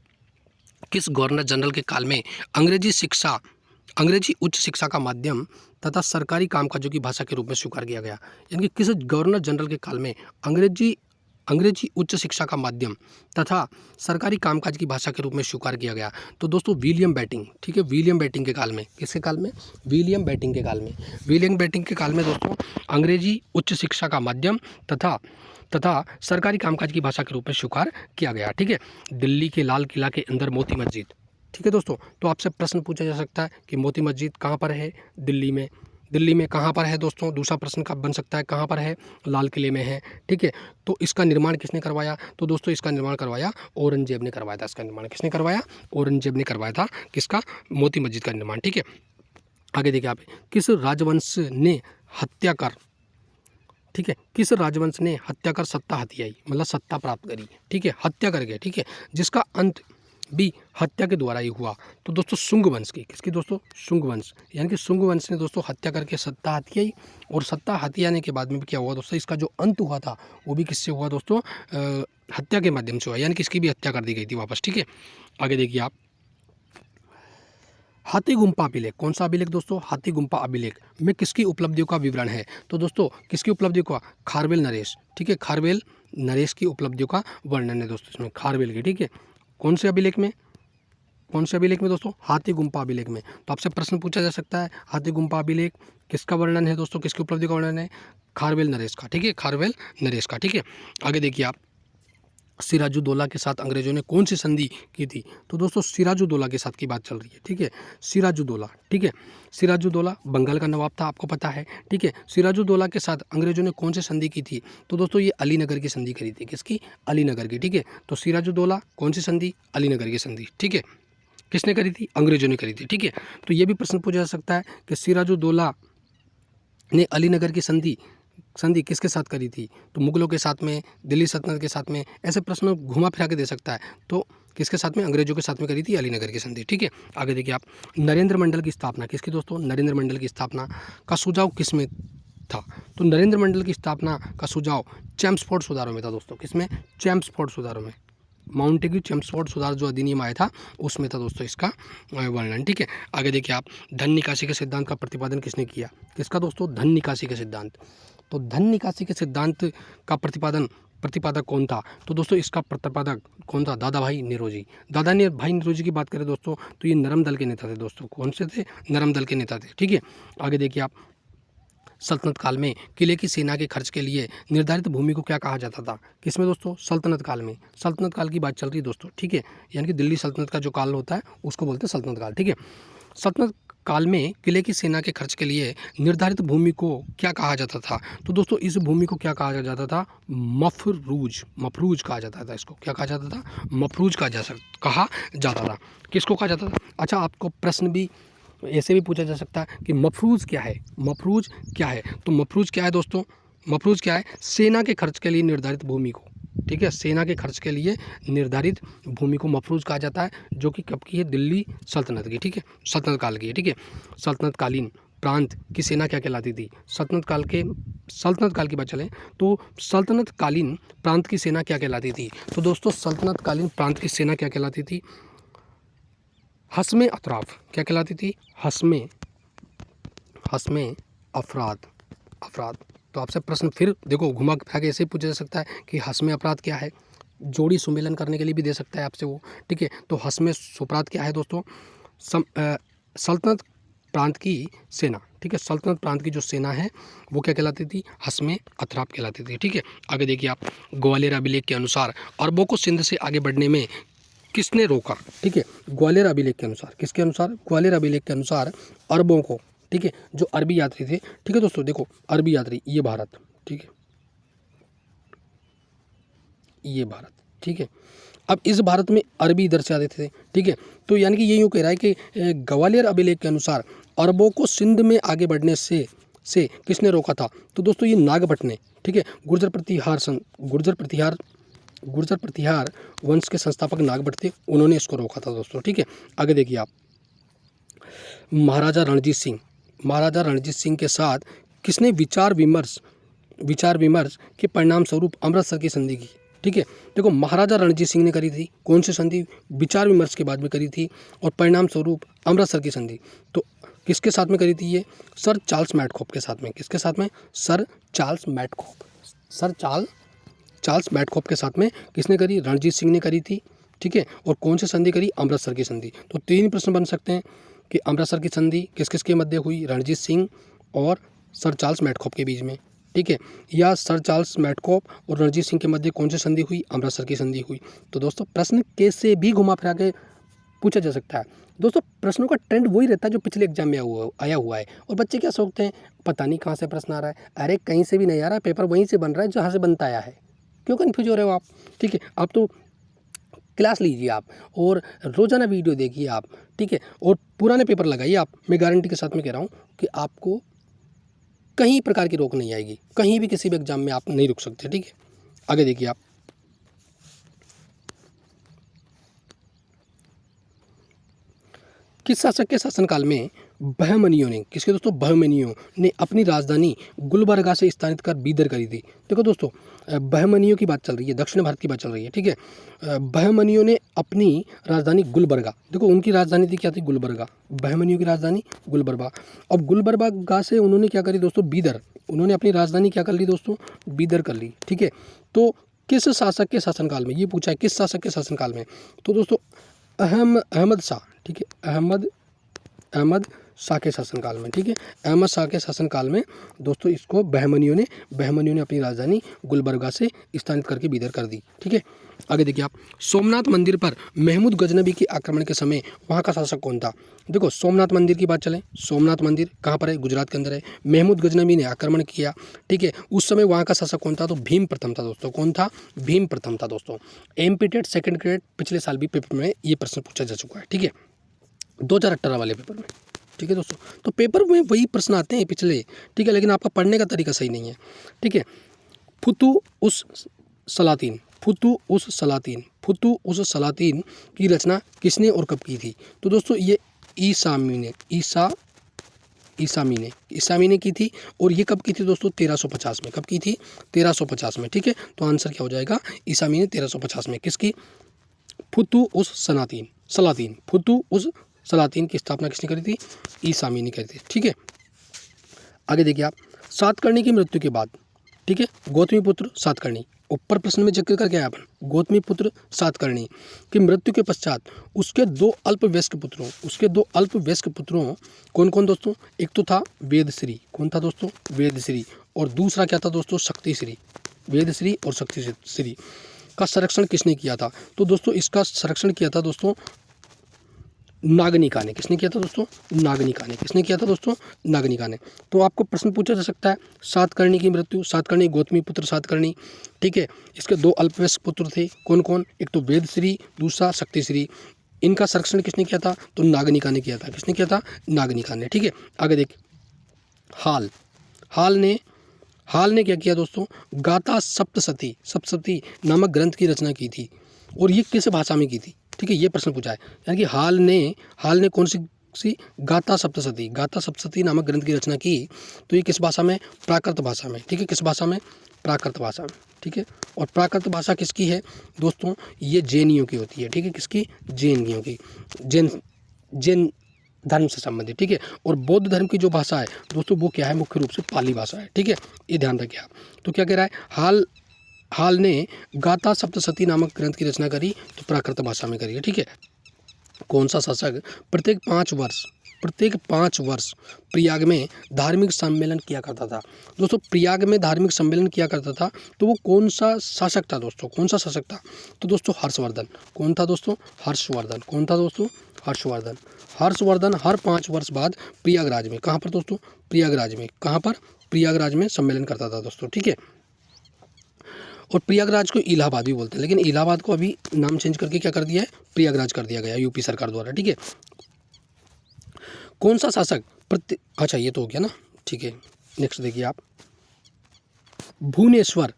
किस गवर्नर जनरल के काल में अंग्रेजी उच्च शिक्षा का माध्यम तथा सरकारी कामकाजों की भाषा के रूप में स्वीकार किया गया? यानी कि किस गवर्नर जनरल के काल में अंग्रेजी उच्च शिक्षा का माध्यम तथा सरकारी कामकाज की भाषा के रूप में स्वीकार किया गया? तो दोस्तों विलियम बेटिंग, ठीक है, विलियम बेटिंग के काल में, किसके काल में? विलियम बेटिंग के काल में, विलियम बेटिंग के काल में दोस्तों अंग्रेजी उच्च शिक्षा का माध्यम तथा सरकारी कामकाज की भाषा के रूप में स्वीकार किया गया, ठीक है। दिल्ली के लाल किला के अंदर मोती मस्जिद, ठीक है दोस्तों। तो आपसे प्रश्न पूछा जा सकता है कि मोती मस्जिद कहाँ पर है? दिल्ली में कहाँ पर है दोस्तों? दूसरा प्रश्न कब बन सकता है, कहाँ पर है? लाल किले में है, ठीक है। तो इसका निर्माण किसने करवाया? तो दोस्तों इसका निर्माण करवाया औरंगजेब ने करवाया था। इसका निर्माण किसने करवाया? औरंगजेब ने करवाया था, किसका? मोती मस्जिद का निर्माण, ठीक है। आगे देखिए आप, किस राजवंश ने हत्या कर, ठीक है, किस राजवंश ने हत्या कर सत्ता हथियाई, मतलब सत्ता प्राप्त करी, ठीक है, हत्या करके, ठीक है, जिसका अंत भी हत्या के द्वारा ही हुआ? तो दोस्तों शुंग वंश की, किसकी दोस्तों? शुंग वंश, यानी कि शुंग वंश ने दोस्तों हत्या करके सत्ता हथियाई। और सत्ता हथियाने के बाद में भी क्या हुआ दोस्तों? इसका जो अंत हुआ था वो भी किससे हुआ दोस्तों? हत्या के माध्यम से हुआ, यानी कि इसकी भी हत्या कर दी गई थी वापस, ठीक है। आगे देखिए आप, हाथी गुम्फा अभिलेख, कौन सा अभिलेख दोस्तों? हाथी गुम्फा अभिलेख में किसकी उपलब्धियों का विवरण है? तो दोस्तों किसकी उपलब्धियों का? खारवेल नरेश, ठीक है, खारवेल नरेश की उपलब्धियों का वर्णन है दोस्तों इसमें, खारवेल की, ठीक है। कौन से अभिलेख में? कौन से अभिलेख में दोस्तों? हाथी गुम्फा अभिलेख में। तो आपसे प्रश्न पूछा जा सकता है, हाथी गुम्फा अभिलेख किसका वर्णन है दोस्तों? किसकी उपलब्धि का वर्णन है? खारवेल नरेश का, ठीक है, खारवेल नरेश का, ठीक है। आगे देखिए आप, सिराजुद्दौला के साथ अंग्रेजों ने कौन सी संधि की थी? तो दोस्तों सिराजुद्दौला के साथ की बात चल रही है, ठीक है, सिराजुद्दौला, ठीक है। सिराजुद्दौला बंगाल का नवाब था, आपको पता है, ठीक है। सिराजुद्दौला के साथ अंग्रेजों ने कौन सी संधि की थी? तो दोस्तों ये अलीनगर की संधि करी थी, किसकी? अलीनगर की, ठीक है। तो सिराजुद्दौला कौन सी संधि? अलीनगर की संधि, ठीक है। किसने करी थी? अंग्रेजों ने करी थी, ठीक है। तो ये भी प्रश्न पूछा जा सकता है कि सिराजुद्दौला ने अलीनगर की संधि किसके साथ करी थी? तो मुगलों के साथ में, दिल्ली सल्तनत के साथ में, ऐसे प्रश्न घुमा फिरा के दे सकता है। तो किसके साथ में? अंग्रेजों के साथ में करी थी अलीनगर की संधि, ठीक है। आगे देखिए आप, नरेंद्र मंडल की स्थापना किसकी दोस्तों? नरेंद्र मंडल की स्थापना का सुझाव किसमें था? तो नरेंद्र मंडल की स्थापना का सुझाव चैम्सफोर्ड सुधारों में था दोस्तों, किसमें? चैम्सफोर्ड सुधारों में, माउंटेग्यू चैम्सफोर्ड सुधार जो अधिनियम आया था उसमें था दोस्तों इसका वर्णन, ठीक है। आगे देखिए आप, धन निकासी के सिद्धांत का प्रतिपादन किसने किया? किसका दोस्तों? धन निकासी के सिद्धांत। तो धन निकासी के सिद्धांत का प्रतिपादक कौन था? तो दोस्तों इसका प्रतिपादक कौन था? दादा भाई निरोजी। भाई निरोजी की बात करें दोस्तों तो ये नरम दल के नेता थे दोस्तों। कौन से थे? नरम दल के नेता थे, ठीक है। आगे देखिए आप, सल्तनत काल में किले की सेना के खर्च के लिए निर्धारित भूमि को क्या कहा जाता था? किसमें दोस्तों? सल्तनत काल में। सल्तनत काल की बात चल रही है दोस्तों, ठीक है, यानी कि दिल्ली सल्तनत का जो काल होता है उसको बोलते हैं सल्तनत काल, ठीक है। सल्तनत काल में किले की सेना के खर्च के लिए निर्धारित भूमि को क्या कहा जाता था? तो दोस्तों इस भूमि को क्या कहा जाता था? मफरूज। मफरूज कहा जाता था। इसको क्या कहा जाता था? मफरूज कहा जाता था। किसको कहा जाता था? अच्छा, आपको प्रश्न भी ऐसे भी पूछा जा सकता है कि मफरूज क्या है? मफरूज क्या है? तो मफरूज क्या है दोस्तों? मफरूज क्या है? सेना के खर्च के लिए निर्धारित भूमि को, ठीक है, सेना के खर्च के लिए निर्धारित भूमि को मफरूज कहा जाता है, जो कि कब की है? दिल्ली सल्तनत की, ठीक है, सल्तनत काल की है, ठीक है। सल्तनत कालीन प्रांत की सेना क्या कहलाती थी? सल्तनत काल की बात चले तो सल्तनत कालीन प्रांत की सेना क्या कहलाती थी? तो दोस्तों सल्तनत कालीन प्रांत की सेना क्या कहलाती थी? हस्मे अतराफ। क्या कहलाती थी? हस्मे अफराद। तो आपसे प्रश्न फिर देखो घुमा फिरा के ऐसे ही पूछा जा सकता है कि हस्मे अपराध क्या है? जोड़ी सुमेलन करने के लिए भी दे सकता है आपसे वो, ठीक है। तो हस्मे सुपराध क्या है दोस्तों? सल्तनत प्रांत की सेना, ठीक है, सल्तनत प्रांत की जो सेना है वो क्या कहलाती थी? हस्मे अतराफ कहलाती थी, ठीक है। आगे देखिए आप, ग्वालियर अभिलेख के अनुसार अरबों को सिंध से आगे बढ़ने में किसने रोका? ठीक है, ग्वालियर अभिलेख के अनुसार, किसके अनुसार? ग्वालियर अभिलेख के अनुसार अरबों को, ठीक है, जो अरबी यात्री थे, ठीक है दोस्तों, देखो अरबी यात्री, ये भारत, ठीक है, ये भारत, ठीक है। अब इस भारत में अरबी इधर से आते थे, ठीक है। तो यानी कि ये यूँ कह रहा है कि ग्वालियर अभिलेख के अनुसार अरबों को सिंध में आगे बढ़ने से किसने रोका था? तो दोस्तों ये नागभट्ट ने, ठीक है। गुर्जर प्रतिहार वंश के संस्थापक नागभट्ट थे, उन्होंने इसको रोका था दोस्तों, ठीक है। आगे देखिए आप, महाराजा रणजीत सिंह के साथ किसने विचार विमर्श के परिणाम स्वरूप अमृतसर की संधि की? ठीक है, देखो महाराजा रणजीत सिंह ने करी थी कौन सी संधि? विचार विमर्श के बाद में करी थी, और परिणाम स्वरूप अमृतसर की संधि। तो किसके साथ में करी थी ये? सर चार्ल्स मैडकॉफ के साथ में। किसके साथ में? सर चार्ल्स मैडकॉफ के साथ में किसने करी? रणजीत सिंह ने करी थी, ठीक है। और कौन सी संधि करी? अमृतसर की संधि। तो तीन प्रश्न बन सकते हैं कि अमृतसर की संधि किस किस के मध्य हुई? रणजीत सिंह और सर चार्ल्स मैडकॉफ के बीच में, ठीक है। या सर चार्ल्स मैडकॉफ और रणजीत सिंह के मध्य कौन सी संधि हुई? अमृतसर की संधि हुई। तो दोस्तों प्रश्न कैसे भी घुमा फिरा के पूछा जा सकता है दोस्तों। प्रश्नों का ट्रेंड वही रहता है जो पिछले एग्जाम में आया हुआ है। और बच्चे क्या सोचते हैं, पता नहीं कहाँ से प्रश्न आ रहा है। अरे कहीं से भी नहीं आ रहा है, पेपर वहीं से बन रहा है जहाँ से बनता आया है। क्यों कन्फ्यूज हो रहे हो आप? ठीक है, आप तो क्लास लीजिए आप, और रोज़ाना वीडियो देखिए आप, ठीक है, और पुराने पेपर लगाइए आप। मैं गारंटी के साथ में कह रहा हूँ कि आपको कहीं प्रकार की रोक नहीं आएगी, कहीं भी किसी भी एग्जाम में आप नहीं रुक सकते, ठीक है। आगे देखिए आप, किस शासक के शासनकाल में बहमनियों ने, किसके दोस्तों? बहमनियों ने अपनी राजधानी गुलबर्गा से स्थानांतरित कर बीदर करी थी। देखो दोस्तों बहमनियों की बात चल रही है, दक्षिण भारत की बात चल रही है, ठीक है। बहमनियों ने अपनी राजधानी गुलबर्गा, देखो उनकी राजधानी थी क्या थी? गुलबर्गा। बहमनियों की राजधानी गुलबर्गा। अब गुलबर्गा से उन्होंने क्या करी दोस्तों? बीदर। उन्होंने अपनी राजधानी क्या कर ली दोस्तों? बीदर कर ली, ठीक है। तो किस शासक के शासनकाल में, ये पूछा है किस शासक के शासनकाल में? तो दोस्तों अहमद शाह, ठीक है, अहमद शाह के शासनकाल में, ठीक है। अहमद शाह के शासनकाल में दोस्तों इसको बहमनियों ने अपनी राजधानी गुलबर्गा से स्थानांतरित करके बीदर कर दी, ठीक है। आगे देखिए आप, सोमनाथ मंदिर पर महमूद गजनबी के आक्रमण के समय वहाँ का शासक कौन था? देखो सोमनाथ मंदिर की बात चले, सोमनाथ मंदिर कहाँ पर है? गुजरात के अंदर है। महमूद गजनबी ने आक्रमण किया, ठीक है। उस समय वहाँ का शासक कौन था? तो भीम प्रथम था दोस्तों। कौन था? भीम प्रथम था दोस्तों। एमपी टेट सेकंड ग्रेड पिछले साल भी पेपर में ये प्रश्न पूछा जा चुका है, ठीक है, 2018 वाले पेपर में, ठीक है दोस्तों। तो पेपर में वही प्रश्न आते हैं पिछले, ठीक है, लेकिन आपका पढ़ने का तरीका सही नहीं है, ठीक है। फुतू उस सलातीन की रचना किसने और कब की थी? तो दोस्तों ये ईसामी ने की थी, और ये कब की थी दोस्तों? 1350 में। कब की थी? 1350 में, ठीक है। तो आंसर क्या हो जाएगा? ईसामी ने 1350 में। किसकी? फुतू उस सलातीन की स्थापना किसने करी थी? ईसामी ने करी थी, ठीक है। आगे देखिए आप, सातकर्णी की मृत्यु के बाद, ठीक है, गौतमीपुत्र सातकर्णी ऊपर प्रश्न में जिक्र करके आया अपन, गौतमी पुत्र सातकर्णी की मृत्यु के पश्चात उसके दो अल्पवयस्क पुत्रों कौन कौन दोस्तों? एक तो था वेदश्री, कौन था दोस्तों? वेदश्री, और दूसरा क्या था दोस्तों? शक्तिश्री। वेदश्री और शक्तिश्री का संरक्षण किसने किया था? तो दोस्तों इसका संरक्षण किया था दोस्तों नागनिका ने। किसने किया था दोस्तों? नागनिका ने। किसने किया था दोस्तों? नागनिका ने। तो आपको प्रश्न पूछा जा सकता है, सातकर्णी की मृत्यु, सातकर्णी गौतमी पुत्र सातकर्णी, ठीक है, इसके दो अल्पवयस्क पुत्र थे, कौन कौन? एक तो वेदश्री, दूसरा शक्तिश्री। इनका संरक्षण किसने किया था? तो नागनिका ने किया था। किसने किया था? नागनिका ने। ठीक है, आगे देखिए, हाल ने क्या किया दोस्तों? गाथा सप्तशती नामक ग्रंथ की रचना की थी, और ये किस भाषा में की थी? ठीक है, ये प्रश्न पूछा है, यानी कि हाल ने कौन सी गाथा सप्तशती नामक ग्रंथ की रचना की, तो ये किस भाषा में? प्राकृत भाषा में। ठीक है, किस भाषा में? प्राकृत भाषा में। ठीक है, और प्राकृत भाषा किसकी है दोस्तों? ये जैनियों की होती है। ठीक है, किसकी? जैनियों की, जैन धर्म से संबंधित। ठीक है, और बौद्ध धर्म की जो भाषा है दोस्तों वो क्या है? मुख्य रूप से पाली भाषा है। ठीक है, ये ध्यान रखिए आप। तो क्या कह रहा है? हाल ने गाथा सप्तशती नामक ग्रंथ की रचना करी, तो प्राकृत भाषा में करी है। ठीक है, कौन सा शासक प्रत्येक 5 वर्ष प्रयाग में धार्मिक सम्मेलन किया करता था? दोस्तों प्रयाग में धार्मिक सम्मेलन किया करता था, तो वो कौन सा शासक था दोस्तों? कौन सा शासक था? तो दोस्तों हर्षवर्धन। कौन था दोस्तों? हर्षवर्धन। कौन था दोस्तों? हर्षवर्धन हर 5 वर्ष बाद प्रयागराज में, कहाँ पर दोस्तों? प्रयागराज में। कहाँ पर? प्रयागराज में सम्मेलन करता था दोस्तों। ठीक है, और प्रयागराज को इलाहाबाद भी बोलते हैं, लेकिन इलाहाबाद को अभी नाम चेंज करके क्या कर दिया है? प्रयागराज कर दिया गया यूपी सरकार द्वारा। ठीक है, कौन सा शासक अच्छा ये तो हो गया ना। ठीक है, नेक्स्ट देखिए आप, भुवनेश्वर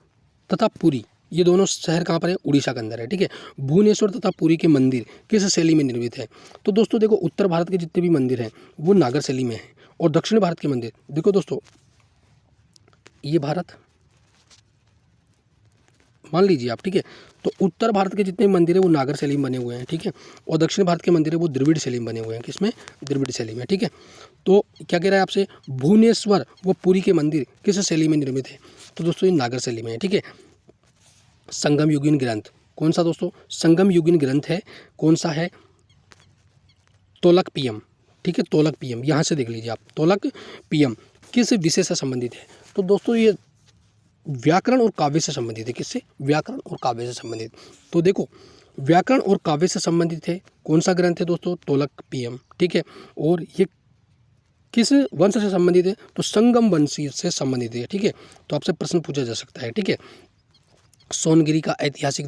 तथा पुरी, ये दोनों शहर कहाँ पर है? उड़ीसा के अंदर है। ठीक है, भुवनेश्वर तथा पुरी के मंदिर किस शैली में निर्मित है? तो दोस्तों देखो, उत्तर भारत के जितने भी मंदिर हैं वो नागर शैली में है, और दक्षिण भारत के मंदिर, देखो दोस्तों, ये भारत मान लीजिए आप। ठीक है, तो उत्तर भारत के जितने मंदिर है वो नागर शैली में बने हुए हैं। ठीक है, और दक्षिण भारत के मंदिर है वो द्रविड़ शैली में बने हुए हैं। किसमें? द्रविड़ शैली में। ठीक है, तो क्या कह रहा है आपसे? भुवनेश्वर व पुरी के मंदिर किस शैली में निर्मित है? तो दोस्तों ये नागर शैली में है। ठीक है, संगम युगीन ग्रंथ, कौन सा दोस्तों? संगम युगीन ग्रंथ है, कौन सा है? तोलकपियम। ठीक है, तोलकपियम, यहाँ से देख लीजिए आप, तोलकपियम किस विषय से संबंधित है? तो दोस्तों ये व्याकरण और काव्य से संबंधित है। किससे? व्याकरण और काव्य से संबंधित। तो देखो, व्याकरण और काव्य से संबंधित है, कौन सा ग्रंथ है दोस्तों? तोलकपियम। ठीक है, और ये किस वंश से संबंधित है? तो संगम वंशी से संबंधित है। ठीक है, तो आपसे प्रश्न पूछा जा सकता है। ठीक है, सोनगिरी का ऐतिहासिक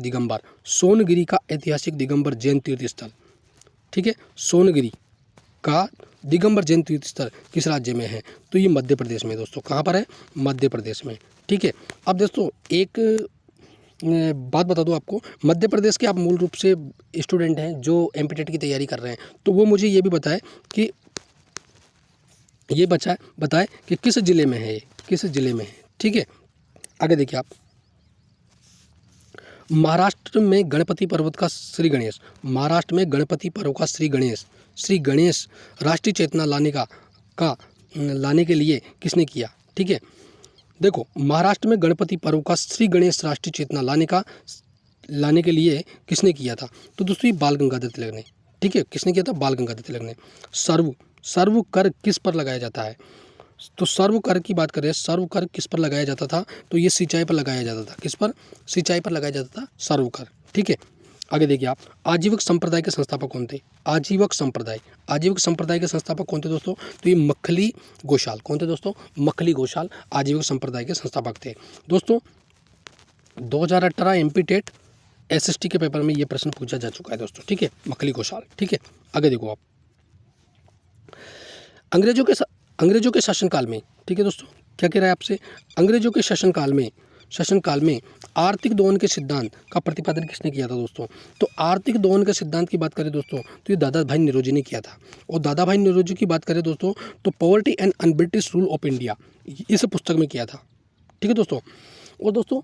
दिगंबर जैन तीर्थ स्थल। ठीक है, सोनगिरी का दिगंबर जैन तीर्थ स्थल किस राज्य में है? तो ये मध्य प्रदेश में दोस्तों। कहाँ पर है? मध्य प्रदेश में। ठीक है, अब दोस्तों एक बात बता दूं आपको, मध्य प्रदेश के आप मूल रूप से स्टूडेंट हैं जो एमपीटेट की तैयारी कर रहे हैं, तो वो मुझे ये भी बताए कि किस जिले में है, किस जिले में है। ठीक है, आगे देखिए आप, महाराष्ट्र में गणपति पर्वत का श्री गणेश, महाराष्ट्र में गणपति पर्व का श्री गणेश राष्ट्रीय चेतना लाने के लिए किसने किया? ठीक है, देखो, महाराष्ट्र में गणपति पर्व का श्री गणेश राष्ट्रीय चेतना लाने के लिए किसने किया था? तो दोस्तों ये बाल गंगाधर तिलक ने। ठीक है, किसने किया था? बाल गंगाधर तिलक ने। सर्व कर किस पर लगाया जाता है? तो सर्व कर की बात करें, सर्व कर किस पर लगाया जाता था? तो ये सिंचाई पर लगाया जाता था। किस पर? सिंचाई पर लगाया जाता था सर्व कर। ठीक है, आगे देखिए आप, आजीविक संप्रदाय के संस्थापक कौन थे? आजीविक संप्रदाय के संस्थापक कौन थे दोस्तों? तो ये मखली घोषाल। कौन थे दोस्तों? मखली घोषाल आजीविक संप्रदाय के संस्थापक थे। दोस्तों 2018 एमपी टेट एसएसटी के पेपर में ये प्रश्न पूछा जा चुका है दोस्तों। ठीक है, मखली घोषाल। ठीक है, आगे देखो आप, अंग्रेजों के शासनकाल में, ठीक है दोस्तों, क्या कह रहा है आपसे? अंग्रेजों के शासनकाल में आर्थिक दोहन के सिद्धांत का प्रतिपादन किसने किया था दोस्तों? तो आर्थिक दोहन के सिद्धांत की बात करें दोस्तों, तो ये दादा भाई नौरोजी ने किया था। और दादा भाई नौरोजी की बात करें दोस्तों, तो poverty and un-British rule of India, इस पुस्तक में किया था। ठीक है दोस्तों, और दोस्तों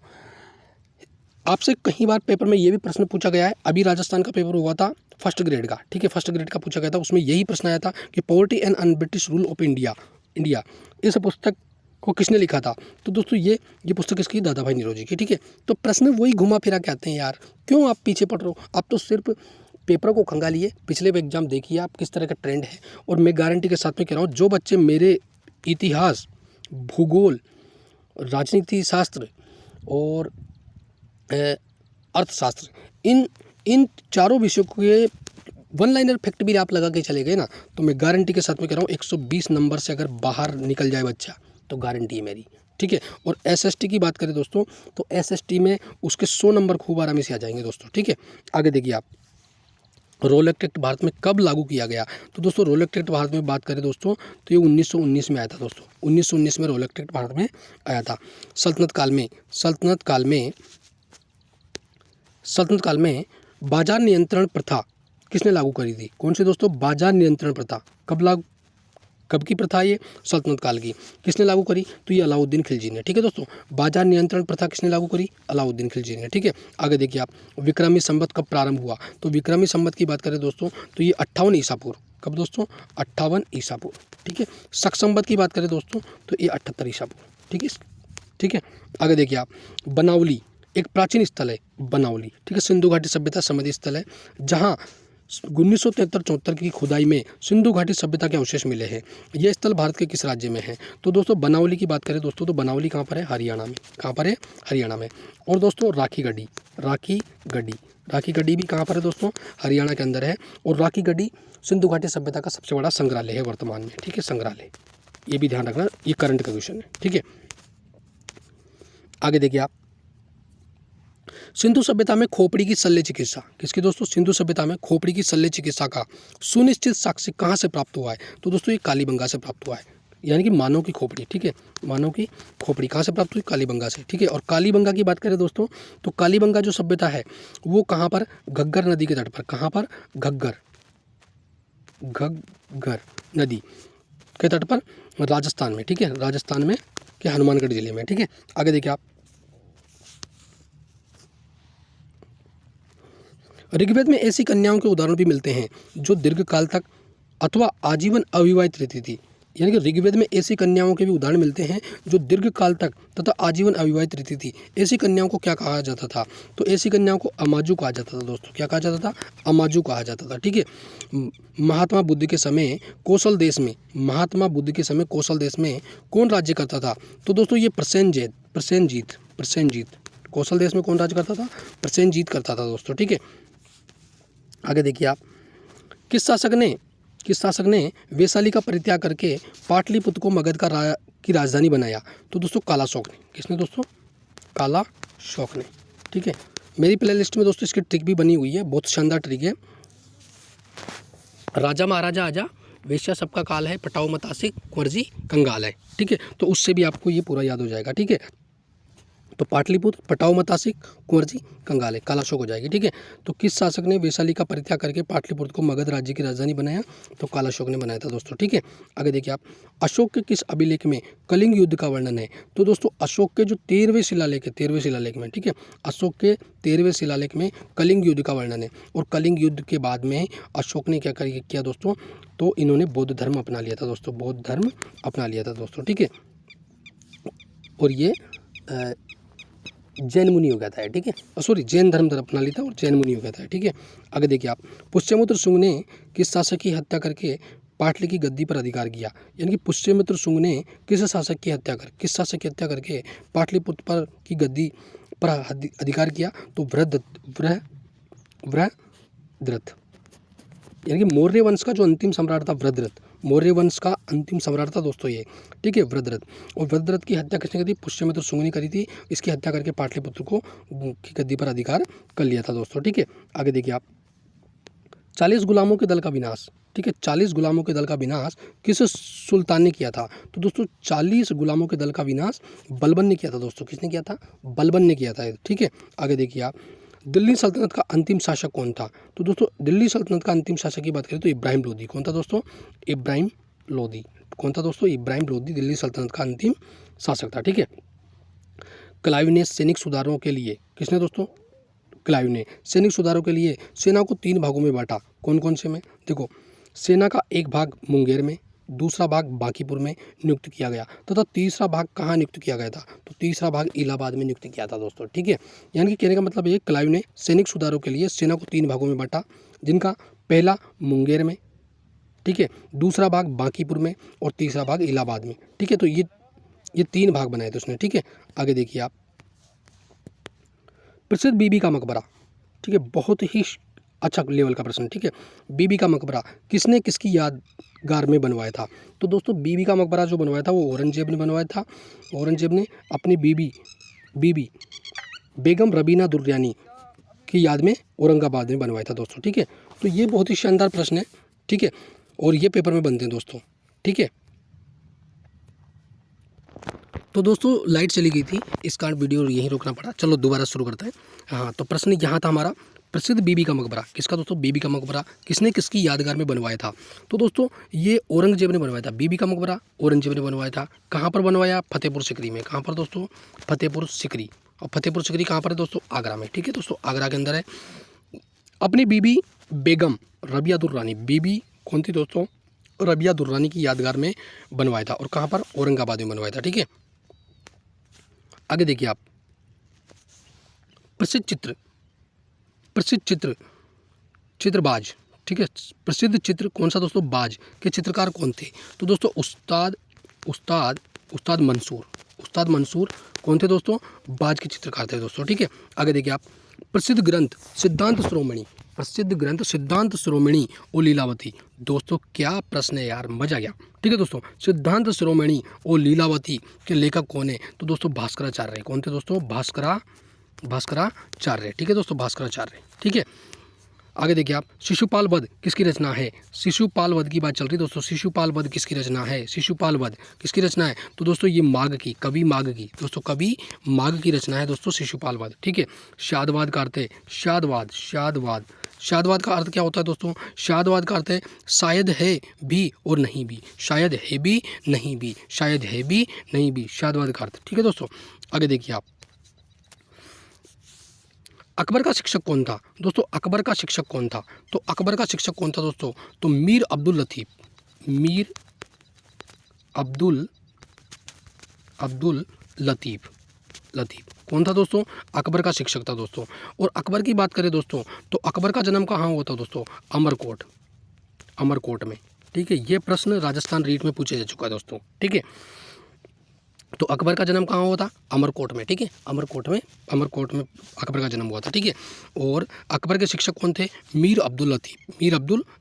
आपसे कई बार पेपर में ये भी प्रश्न पूछा गया है, अभी राजस्थान का पेपर हुआ था फर्स्ट ग्रेड का। ठीक है, फर्स्ट ग्रेड का पूछा गया था, उसमें यही प्रश्न आया था कि poverty and un-British rule of India, इस पुस्तक को किसने लिखा था? तो दोस्तों ये पुस्तक किसकी? दादा भाई नीरोजी की। ठीक है, तो प्रश्न वही घुमा फिरा के आते हैं यार, क्यों आप पीछे पड़ रहे हो? आप तो सिर्फ पेपरों को खंगालिए, पिछले भी एग्जाम देखिए आप किस तरह का ट्रेंड है। और मैं गारंटी के साथ में कह रहा हूँ, जो बच्चे मेरे इतिहास, भूगोल, राजनीति शास्त्र और अर्थशास्त्र, इन चारों विषयों के वन लाइनर फैक्ट भी आप लगा के चले गए ना, तो मैं गारंटी के साथ में कह रहा हूँ 120 नंबर से अगर बाहर निकल जाए बच्चा तो गारंटी है मेरी। ठीक है, और एसएसटी की बात करें दोस्तों, तो एसएसटी में उसके 100 नंबर खूब आराम से आ जाएंगे दोस्तों। ठीक है, आगे देखिए आप, रोल एक्ट भारत में कब लागू किया गया? तो दोस्तों रोल एक्ट भारत में बात करें दोस्तों, तो ये 1919 में आया था दोस्तों। 1919 में रोल एक्ट भारत में आया था। सल्तनत काल में बाजार नियंत्रण प्रथा किसने लागू करी थी? कौन सी दोस्तों? बाजार नियंत्रण प्रथा। कब की प्रथा? ये सल्तनत काल की। किसने लागू करी? तो ये अलाउद्दीन खिलजी ने। ठीक है दोस्तों, बाजार नियंत्रण प्रथा किसने लागू करी? अलाउद्दीन खिलजी ने। ठीक है, आगे देखिए आप, विक्रमी संवत कब प्रारंभ हुआ? तो विक्रमी संवत की बात करें दोस्तों, तो ये 58 ईसा पूर्व। कब दोस्तों? 58 ईसा पूर्व। ठीक है, शक संवत की बात करें दोस्तों, तो ये 78 ईसा पूर्व। ठीक है, आगे देखिए आप, बनावली एक प्राचीन स्थल है, बनावली। ठीक है, सिंधु घाटी सभ्यता समाधि स्थल है, जहाँ 1973-74 की खुदाई में सिंधु घाटी सभ्यता के अवशेष मिले हैं। यह स्थल भारत के किस राज्य में है? तो दोस्तों बनावली की बात करें दोस्तों, तो बनावली कहाँ पर है? हरियाणा में। कहाँ पर है? हरियाणा में। और दोस्तों राखी गढ़ी भी कहाँ पर है दोस्तों? हरियाणा के अंदर है। और राखी गढ़ी सिंधु घाटी सभ्यता का सबसे बड़ा संग्रहालय है वर्तमान में। ठीक है, संग्रहालय, ये भी ध्यान रखना, ये करंट का क्वेश्चन है। ठीक है, आगे देखिए आप, सिंधु सभ्यता में खोपड़ी की शल्य चिकित्सा किसकी दोस्तों? सिंधु सभ्यता में खोपड़ी की शल्य चिकित्सा का सुनिश्चित साक्ष्य कहाँ से प्राप्त हुआ है? तो दोस्तों ये कालीबंगा से प्राप्त हुआ है, यानी कि मानव की खोपड़ी। ठीक है, मानव की खोपड़ी कहाँ से प्राप्त हुई? कालीबंगा से। ठीक है, और कालीबंगा की बात करें दोस्तों, तो कालीबंगा जो सभ्यता है वो कहाँ पर? घग्गर नदी के तट पर। कहाँ पर? घग्गर नदी के तट पर, राजस्थान में। ठीक है, राजस्थान में के हनुमानगढ़ जिले में। ठीक है, आगे देखिए आप, ऋग्वेद में ऐसी कन्याओं के उदाहरण भी मिलते हैं जो दीर्घकाल तक अथवा आजीवन अविवाहित रहती थी। यानी कि ऋग्वेद में ऐसी कन्याओं के भी उदाहरण मिलते हैं जो दीर्घकाल तक तथा आजीवन अविवाहित रहती थी। ऐसी कन्याओं को क्या कहा जाता था? तो ऐसी कन्याओं को अमाजू कहा जाता था दोस्तों। क्या कहा जाता था? अमाजू कहा जाता था। ठीक है, महात्मा बुद्ध के समय कौशल देश में कौन राज्य करता था? तो दोस्तों ये प्रसेनजीत। कौशल देश में कौन राज्य करता था? प्रसेनजीत करता था दोस्तों। ठीक है, आगे देखिए आप, किस शासक ने वैशाली का परित्याग करके पाटलिपुत्र को मगध की राजधानी बनाया? तो दोस्तों कालाशोक ने। किसने दोस्तों? कालाशोक ने। ठीक है, मेरी प्ले लिस्ट में दोस्तों इसकी ट्रिक भी बनी हुई है, बहुत शानदार ट्रिक है। राजा महाराजा आजा, वेश्या सबका काल है, पटाओ मतासी, कुंवर कंगाल है। ठीक है, तो उससे भी आपको ये पूरा याद हो जाएगा। ठीक है, तो पाटलिपुत्र, पटाओ मतासिक, कुंवर कंगाल है, कालाशोक हो जाएगी। ठीक है, तो किस शासक ने वैशाली का परित्याग करके पाटलिपुत्र को मगध राज्य की राजधानी बनाया? तो कालाशोक ने बनाया था दोस्तों। ठीक है, आगे देखिए आप, अशोक के किस अभिलेख में कलिंग युद्ध का वर्णन है? तो दोस्तों अशोक के जो 13वें शिलालेख में, ठीक है, अशोक के 13वें शिलालेख में कलिंग युद्ध का वर्णन है। और कलिंग युद्ध के बाद में अशोक ने क्या किया दोस्तों? तो इन्होंने बौद्ध धर्म अपना लिया था दोस्तों, बौद्ध धर्म अपना लिया था दोस्तों। ठीक है, और ये जैन मुनि हो गया था। ठीक है, सॉरी, जैन धर्म अपना लिया था और जैन मुनि हो गया था। ठीक है, आगे देखिए आप, पुष्यमित्र शुंग ने किस शासक की हत्या करके पाटली की गद्दी पर अधिकार किया? यानी कि पुष्यमित्र शुंग ने किस शासक की हत्या करके पाटलिपुत्र पर की गद्दी पर अधिकार किया? तो वृहद्रथ, यानी कि मौर्य वंश का जो अंतिम सम्राट था, वृहद्रथ, मौर्य वंश का अंतिम सम्राट था दोस्तों ये। ठीक है, वृहद्रथ। और वृहद्रथ की हत्या किसने करी थी? पुष्यमित्र शुंग ने करी थी। इसकी हत्या करके पाटलिपुत्र को की गद्दी पर अधिकार कर लिया था दोस्तों। ठीक है, आगे देखिए आप, 40 गुलामों के दल का विनाश। ठीक है, 40 गुलामों के दल का विनाश किस सुल्तान ने किया था? तो दोस्तों 40 गुलामों के दल का विनाश बलबन ने किया था दोस्तों। किसने किया था? बलबन ने किया था। ठीक है, आगे देखिए आप, दिल्ली सल्तनत का अंतिम शासक कौन था? तो दोस्तों दिल्ली सल्तनत का अंतिम शासक की बात करें तो इब्राहिम लोदी। कौन था दोस्तों? इब्राहिम लोदी। कौन था दोस्तों? इब्राहिम लोदी दिल्ली सल्तनत का अंतिम शासक था। ठीक है, क्लाइव ने सैनिक सुधारों के लिए, किसने दोस्तों? क्लाइव ने सैनिक सुधारों के लिए सेना को 3 भागों में बांटा। कौन कौन से में? देखो, सेना का एक भाग मुंगेर में, दूसरा भाग बांकीपुर में नियुक्त किया गया तथा तीसरा भाग कहाँ नियुक्त किया गया था, तो तीसरा भाग इलाहाबाद में नियुक्त किया था दोस्तों। ठीक है, यानी कि कहने का मतलब ये क्लाइव ने सैनिक सुधारों के लिए सेना को 3 भागों में बांटा, जिनका पहला मुंगेर में, ठीक है, दूसरा भाग बांकीपुर में और तीसरा भाग इलाहाबाद में। ठीक है, तो ये 3 भाग बनाए थे उसने। ठीक है, आगे देखिए आप, प्रसिद्ध बीबी का मकबरा, ठीक है, बहुत ही अच्छा लेवल का प्रश्न। ठीक है, बीबी का मकबरा किसने किसकी यादगार में बनवाया था, तो दोस्तों बीबी का मकबरा जो बनवाया था वो औरंगजेब ने बनवाया था। औरंगजेब ने अपनी बीबी बेगम रबीना दुर्रानी की याद में औरंगाबाद में बनवाया था दोस्तों। ठीक है, तो ये बहुत ही शानदार प्रश्न है। ठीक है, और ये पेपर में बनते हैं दोस्तों। ठीक है, तो दोस्तों लाइट चली गई थी, इस कारण वीडियो यहीं रोकना पड़ा। चलो दोबारा शुरू करते हैं। हाँ, तो प्रश्न यहाँ था हमारा, प्रसिद्ध बीबी का मकबरा किसका दोस्तों, बीबी का मकबरा किसने किसकी यादगार में बनवाया था, तो दोस्तों ये औरंगजेब ने बनवाया था। बीबी का मकबरा औरंगजेब ने बनवाया था। कहाँ पर बनवाया, फतेहपुर सिकरी में। कहाँ पर दोस्तों, फतेहपुर सिकरी। और फतेहपुर सिकरी कहाँ पर है दोस्तों, आगरा में। ठीक है दोस्तों, आगरा के अंदर है। अपनी बीबी बेगम रबिया दुर्रानी, बीबी कौन थी दोस्तों, रबिया दुर्रानी की यादगार में बनवाया था। और कहाँ पर, औरंगाबाद में बनवाया था। ठीक है, आगे देखिए आप, प्रसिद्ध चित्रबाज। ठीक है, प्रसिद्ध चित्र कौन सा दोस्तों, बाज के चित्रकार कौन थे, तो दोस्तों उस्ताद मंसूर कौन थे दोस्तों, बाज के चित्रकार थे दोस्तों। ठीक है, आगे देखिए आप, प्रसिद्ध ग्रंथ सिद्धांत शिरोमणि और लीलावती। दोस्तों क्या प्रश्न है यार, मजा आ गया। ठीक है दोस्तों, सिद्धांत शिरोमणि और लीलावती के लेखक कौन है, तो दोस्तों भास्कराचार्य। कौन थे दोस्तों, भास्कराचार्य। ठीक है दोस्तों, भास्कराचार्य। ठीक है, आगे देखिए आप, शिशुपाल वध किसकी रचना है, शिशुपाल वध की बात चल रही है दोस्तों। शिशुपाल वध किसकी रचना है, शिशुपाल वध किसकी रचना है, तो दोस्तों ये कवि माघ की रचना है दोस्तों, शिशुपाल वध। ठीक है, शादवाद का अर्थ है, शादवाद का अर्थ क्या होता है दोस्तों, शादवाद का अर्थ है शायद है भी और नहीं भी, शायद है भी नहीं भी, शादवाद का अर्थ। ठीक है दोस्तों, आगे देखिए आप, अकबर का शिक्षक कौन था दोस्तों, तो अकबर का शिक्षक कौन था दोस्तों, तो मीर अब्दुल लतीफ़ कौन था दोस्तों, अकबर का शिक्षक था दोस्तों। और अकबर की बात करें दोस्तों, तो अकबर का जन्म कहाँ हुआ था दोस्तों, अमरकोट में। ठीक है, ये प्रश्न राजस्थान रीट में पूछा जा चुका है दोस्तों। ठीक है, तो अकबर का जन्म कहाँ हुआ था, अमरकोट में। ठीक है, अमरकोट में अकबर का जन्म हुआ था। ठीक है, और अकबर के शिक्षक कौन थे, मीर अब्दुल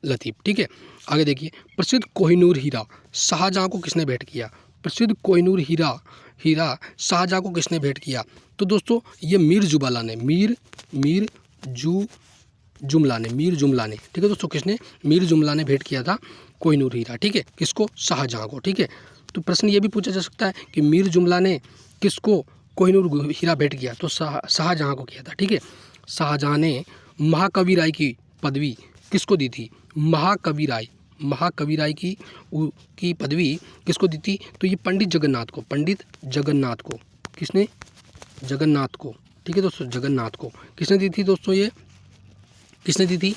लतीफ़। ठीक है, आगे देखिए, प्रसिद्ध कोहिनूर हीरा शाहजहाँ को किसने भेंट किया, प्रसिद्ध कोहिनूर हीरा शाहजहाँ को किसने भेंट किया, तो दोस्तों ये मीर जुमला ने। ठीक है दोस्तों, किसने, मीर जुमला ने भेंट किया था कोहिनूर हीरा। ठीक है, किसको, शाहजहाँ को। ठीक है, तो प्रश्न ये भी पूछा जा सकता है कि मीर जुमला ने किसको कोहिनूर हीरा भेंट किया, तो शाहजहाँ को किया था। ठीक है, शाहजहाँ ने महाकवि राय की पदवी किसको दी थी, महाकवि राय की पदवी किसको दी थी, तो ये पंडित जगन्नाथ को। किसने, जगन्नाथ को। ठीक है दोस्तों, जगन्नाथ को किसने दी थी दोस्तों, ये किसने दी थी,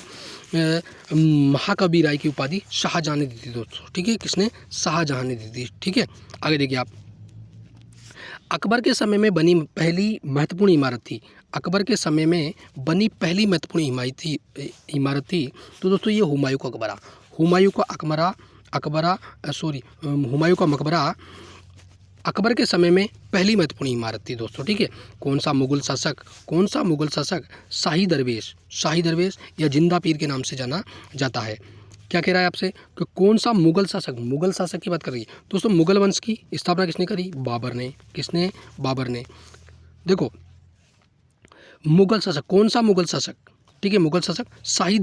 महाकवि राय की उपाधि शाहजहाँ ने दी थी दोस्तों। ठीक है, किसने, शाहजहाँ ने दी थी। ठीक है, आगे देखिए आप, अकबर के समय में बनी पहली महत्वपूर्ण इमारत थी, तो दोस्तों ये हुमायूं का मकबरा अकबर के समय में पहली महत्वपूर्ण इमारत थी दोस्तों। ठीक है, कौन सा मुगल शासक शाही दरवेश या जिंदा पीर के नाम से जाना जाता है। क्या कह रहा है आपसे कि कौन सा मुगल शासक की बात कर रही है दोस्तों, मुगल वंश की स्थापना किसने करी, बाबर ने। देखो मुगल शासक, कौन सा मुगल शासक, ठीक है, मुगल शासक शाही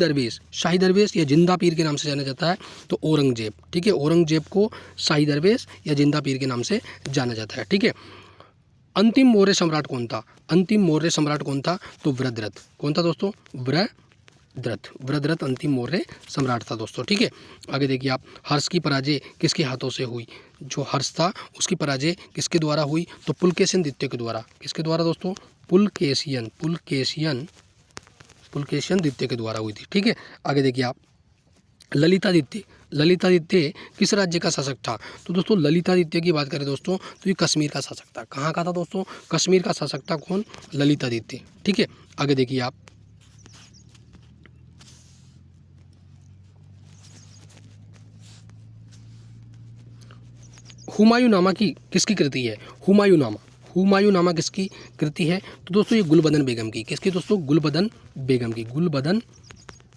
दरवेश या जिंदा पीर के नाम से जाना जाता है, तो औरंगजेब। ठीक है, औरंगजेब को शाही दरवेश या जिंदा पीर के नाम से जाना जाता है। ठीक है, अंतिम मौर्य सम्राट कौन था, तो वृद्धरथ। कौन था दोस्तों, वृद्धरथ अंतिम मौर्य सम्राट था दोस्तों। ठीक है, आगे देखिए आप, हर्ष की पराजय किसके हाथों से हुई, जो हर्ष था उसकी पराजय किसके द्वारा हुई, तो पुलकेशिन द्वितीय के द्वारा। किसके द्वारा दोस्तों, पुलकेशिन द्वितीय के द्वारा हुई थी। ठीक है, आगे देखिए आप, ललितादित्य किस राज्य का शासक था? तो दोस्तों ललितादित्य की बात करें दोस्तों तो ये कश्मीर का शासक था। कहाँ का था दोस्तों? कश्मीर का शासक था। कौन? ललितादित्य। ठीक है, आगे देखिए आप। हुमायूंनामा की किसकी कृति है? हुमायूंनामा, हुमायूंनामा किसकी कृति है? तो दोस्तों ये गुलबदन बेगम की। किसकी दोस्तों? गुलबदन बेगम की। गुलबदन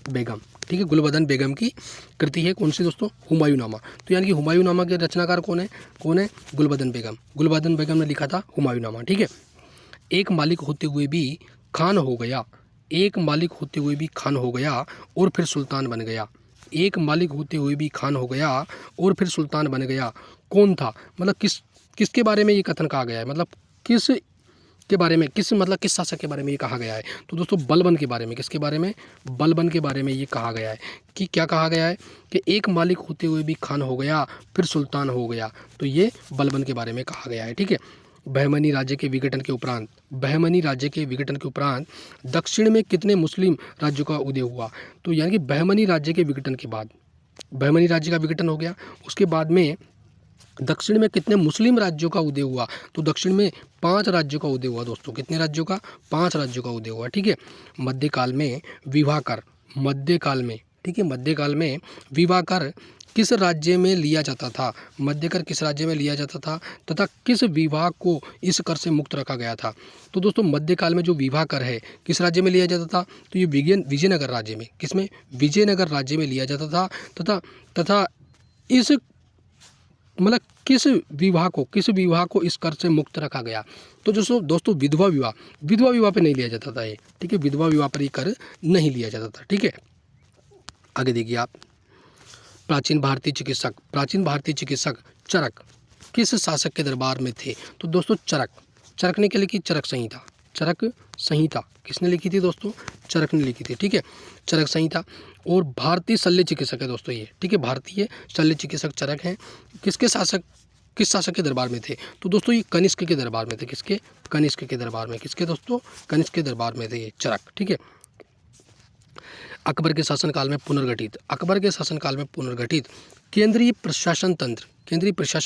बेगम, ठीक है, गुलबदन बेगम की कृति है। कौन सी दोस्तों? हुमायूंनामा। तो यानी कि हुमायूंनामा के रचनाकार कौन है? कौन है? गुलबदन बेगम। गुलबदन बेगम ने लिखा था हुमायूंनामा। ठीक है। एक मालिक होते हुए भी खान हो गया, एक मालिक होते हुए भी खान हो गया और फिर सुल्तान बन गया। एक मालिक होते हुए भी खान हो गया और फिर सुल्तान बन गया। कौन था? मतलब किसके बारे में ये कथन कहा गया है? मतलब किस के बारे में, किस शासक के बारे में ये कहा गया है? तो दोस्तों बलबन के बारे में। किसके बारे में? बलबन के बारे में ये कहा गया है। कि क्या कहा गया है? कि एक मालिक होते हुए भी खान हो गया फिर सुल्तान हो गया। तो ये बलबन के बारे में कहा गया है। ठीक है। बहमनी राज्य के विघटन के उपरांत, बहमनी राज्य के विघटन के उपरांत दक्षिण में कितने मुस्लिम राज्यों का उदय हुआ? तो यानी कि बहमनी राज्य के विघटन के बाद, बहमनी राज्य का विघटन हो गया, उसके बाद में दक्षिण में कितने मुस्लिम राज्यों का उदय हुआ? तो दक्षिण में 5 राज्यों का उदय हुआ दोस्तों। कितने राज्यों का? 5 राज्यों का उदय हुआ। ठीक है। मध्यकाल में विवाह कर, मध्यकाल में, ठीक है, मध्यकाल में विवाह कर किस राज्य में लिया जाता था? मध्यकर किस राज्य में लिया जाता था तथा किस विवाह को इस कर से मुक्त रखा गया था? तो दोस्तों मध्यकाल में जो विवाह कर है किस राज्य में लिया जाता था? तो ये विजयनगर राज्य में, किसमें? विजयनगर राज्य में लिया जाता था। तथा इस मतलब किस विवाह को इस कर से मुक्त रखा गया? तो दोस्तों विधवा विवाह पे नहीं लिया जाता था ये। ठीक है, विधवा विवाह पर ये कर नहीं लिया जाता था। ठीक है, आगे देखिए आप। प्राचीन भारतीय चिकित्सक चरक किस शासक के दरबार में थे? तो दोस्तों चरक ने क्या लिखी? चरक संहिता किसने लिखी थी दोस्तों? चरक ने लिखी थी। ठीक है, चरक संहिता। और भारतीय शल्य चिकित्सक है दोस्तों ये। ठीक है, भारतीय शल्य चिकित्सक चरक हैं। किस शासक के दरबार में थे? तो दोस्तों ये कनिष्क के दरबार में थे। किसके? कनिष्क के दरबार में। किसके दोस्तों? कनिष्क के दरबार में थे ये चरक। ठीक है। अकबर के शासनकाल में पुनर्गठित केंद्रीय प्रशासन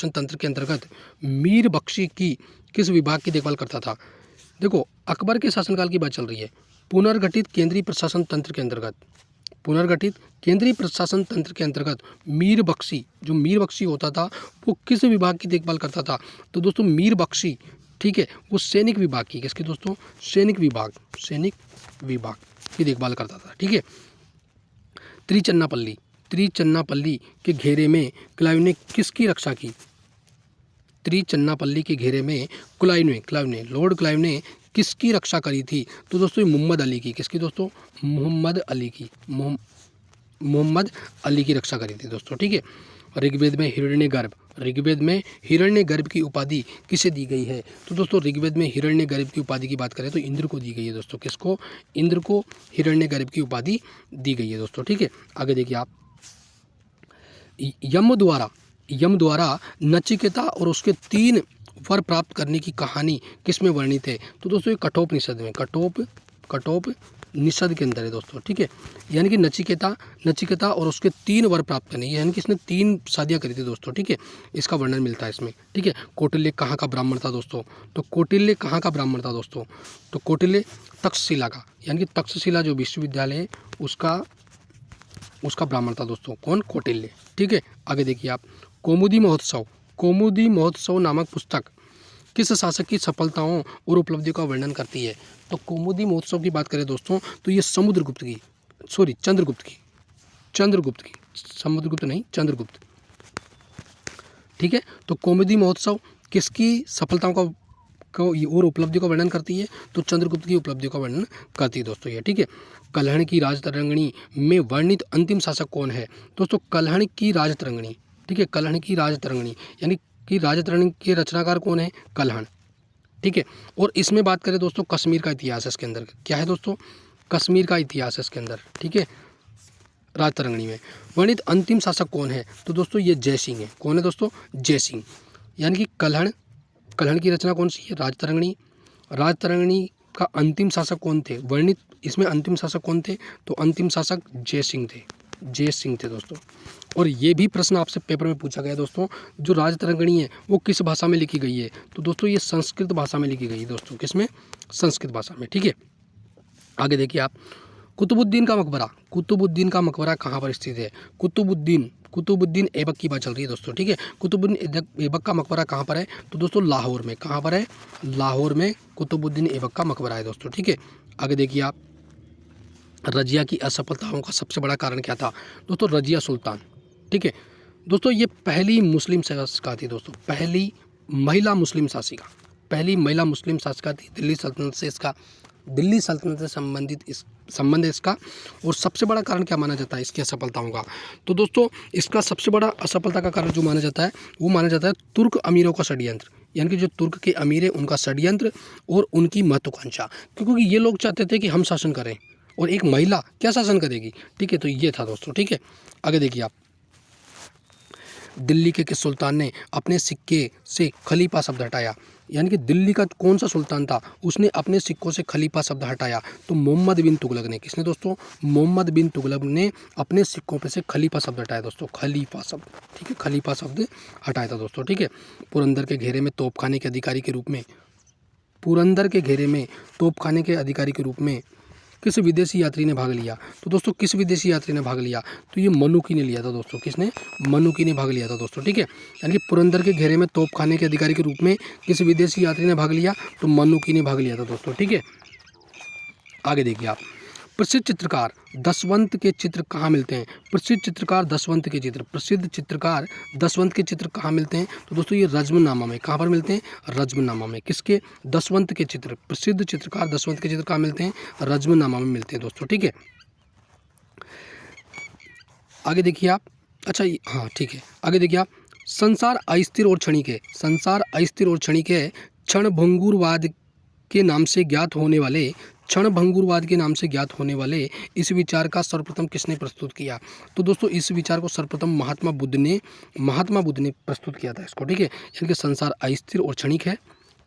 तंत्र के अंतर्गत मीर बख्शी की किस विभाग की देखभाल करता था? देखो अकबर के शासनकाल की बात चल रही है। पुनर्गठित केंद्रीय प्रशासन तंत्र के अंतर्गत मीर बख्शी होता था, वो किस विभाग की देखभाल करता था? तो दोस्तों मीर बख्शी, ठीक है, वो सैनिक विभाग की, किसकी दोस्तों? सैनिक विभाग की देखभाल करता था। ठीक है। त्रिचन्नापल्ली के घेरे में क्लाइव ने किसकी रक्षा की? त्रिचन्नापल्ली के घेरे में लॉर्ड क्लाइव ने किसकी रक्षा करी थी? तो दोस्तों मोहम्मद अली की। किसकी दोस्तों? मोहम्मद अली की रक्षा करी थी दोस्तों। ठीक है। ऋग्वेद में हिरण्यगर्भ की उपाधि किसे दी गई है? तो दोस्तों ऋग्वेद में हिरण्यगर्भ की उपाधि की बात करें तो इंद्र को दी गई है दोस्तों। किसको? इंद्र को हिरण्यगर्भ की उपाधि दी गई है दोस्तों। ठीक है, आगे देखिए आप। यम द्वारा नचिकेता और उसके 3 वर प्राप्त करने की कहानी किसमें वर्णित है? तो दोस्तों ये कठोपनिषद में, कठोपनिषद के अंदर है दोस्तों। ठीक है, यानी कि नचिकेता और उसके 3 वर प्राप्त करने, यानी कि इसने 3 शादियां करी थी दोस्तों। ठीक है, इसका वर्णन मिलता है इसमें। ठीक है। कौटिल्य कहाँ का ब्राह्मण था दोस्तों? तो कौटिल्य तक्षशिला का, यानी कि तक्षशिला जो विश्वविद्यालय है उसका ब्राह्मण था दोस्तों। कौन? कौटिल्य। ठीक है, आगे देखिए आप। कौमुदी महोत्सव नामक पुस्तक किस शासक की सफलताओं और उपलब्धियों का वर्णन करती है? तो कौमुदी महोत्सव की बात करें दोस्तों तो ये चंद्रगुप्त की। ठीक है, तो कौमुदी महोत्सव किसकी सफलताओं का और उपलब्धियों का वर्णन करती है? तो चंद्रगुप्त की उपलब्धियों का वर्णन करती है दोस्तों ये। ठीक है। कल्हण की राजतरंगिणी में वर्णित अंतिम शासक कौन है? दोस्तों कल्हण की राजतरंगिणी, ठीक है, कल्हण की राजतरंगिणी यानी कि राजतरंगिणी के रचनाकार कौन है? कल्हण। ठीक है। और इसमें बात करें दोस्तों कश्मीर का इतिहास है इसके अंदर। क्या है दोस्तों? कश्मीर का इतिहास है इसके अंदर। ठीक है, राजतरंगिणी में वर्णित अंतिम शासक कौन है? तो दोस्तों ये जयसिंह है। कौन है दोस्तों? जयसिंह। यानी कि कल्हण की रचना कौन सी है? राजतरंगिणी का अंतिम शासक कौन थे? वर्णित इसमें अंतिम शासक कौन थे? तो अंतिम शासक जयसिंह थे दोस्तों। और ये भी प्रश्न आपसे पेपर में पूछा गया दोस्तों, जो राजतरंगिणी है वो किस भाषा में लिखी गई है? तो दोस्तों ये संस्कृत भाषा में लिखी गई है दोस्तों। किसमें? संस्कृत भाषा में। ठीक है, आगे देखिए आप, कुतुबुद्दीन का मकबरा, कुतुबुद्दीन का मकबरा कहाँ पर स्थित है? कुतुबुद्दीन ऐबक की बात चल रही है दोस्तों। ठीक है, कुतुबुद्दीन ऐबक का मकबरा कहाँ पर है? तो दोस्तों लाहौर में। कहाँ पर है? लाहौर में कुतुबुद्दीन ऐबक का मकबरा है दोस्तों। ठीक है, आगे देखिए आप, रजिया की असफलताओं का सबसे बड़ा कारण क्या था? दोस्तों रजिया सुल्तान। ठीक है दोस्तों, ये पहली मुस्लिम शासिका थी दोस्तों, पहली महिला मुस्लिम शासिका, पहली महिला मुस्लिम शासिका थी। दिल्ली सल्तनत से संबंधित संबंध है इसका। और सबसे बड़ा कारण क्या माना जाता है इसकी असफलताओं का? तो दोस्तों इसका सबसे बड़ा असफलता का कारण जो माना जाता है वो माना जाता है तुर्क अमीरों का षड्यंत्र, यानी कि जो तुर्क के अमीर है उनका षड्यंत्र और उनकी महत्वाकांक्षा, क्योंकि ये लोग चाहते थे कि हम शासन करें और एक महिला क्या शासन करेगी। ठीक है, तो ये था दोस्तों। ठीक है, आगे देखिए आप, दिल्ली के किस सुल्तान ने अपने सिक्के से खलीफा शब्द हटाया? यानी कि दिल्ली का कौन सा सुल्तान था उसने अपने सिक्कों से खलीफा शब्द हटाया? तो मोहम्मद बिन तुगलक ने। किसने दोस्तों? मोहम्मद बिन तुगलक ने अपने सिक्कों पे से खलीफा शब्द हटाया दोस्तों, खलीफा शब्द। ठीक है, खलीफा शब्द हटाया था दोस्तों। ठीक है, पुरंदर के घेरे में तोपखाने के अधिकारी के रूप में, पुरंदर के घेरे में तोपखाने के अधिकारी के रूप में किस विदेशी यात्री ने भाग लिया? तो दोस्तों किस विदेशी यात्री ने भाग लिया? तो ये मनुकी ने लिया था दोस्तों। किसने? मनुकी ने भाग लिया था दोस्तों। ठीक है, यानी कि पुरंदर के घेरे में तोपखाने के अधिकारी के रूप में किस विदेशी यात्री ने भाग लिया? तो मनुकी ने भाग लिया था दोस्तों। ठीक है, आगे देखिए आप, प्रसिद्ध चित्रकार दसवंत के चित्र कहाँ मिलते हैं? प्रसिद्ध चित्रकार दसवंत के चित्र, प्रसिद्ध चित्रकार दसवंत के चित्र कहाँ मिलते हैं? तो दोस्तों ये रज्मनामा में। कहाँ पर मिलते हैं? रज्मनामा में। किसके? दसवंत के चित्र, प्रसिद्ध चित्रकार दसवंत के चित्र कहाँ मिलते हैं? रज्मनामा में मिलते हैं दोस्तों। ठीक है, आगे देखिए आप, अच्छा हाँ ठीक है, आगे देखिए आप, संसार अस्थिर और क्षणिक है, संसार अस्थिर और क्षणिक है, क्षणभंगुरवाद के नाम से ज्ञात होने वाले, क्षणभंगुरवाद के नाम से ज्ञात होने वाले इस विचार का सर्वप्रथम किसने प्रस्तुत किया? तो दोस्तों इस विचार को सर्वप्रथम महात्मा बुद्ध ने प्रस्तुत किया था इसको। ठीक है, यानी कि संसार अस्थिर और क्षणिक है,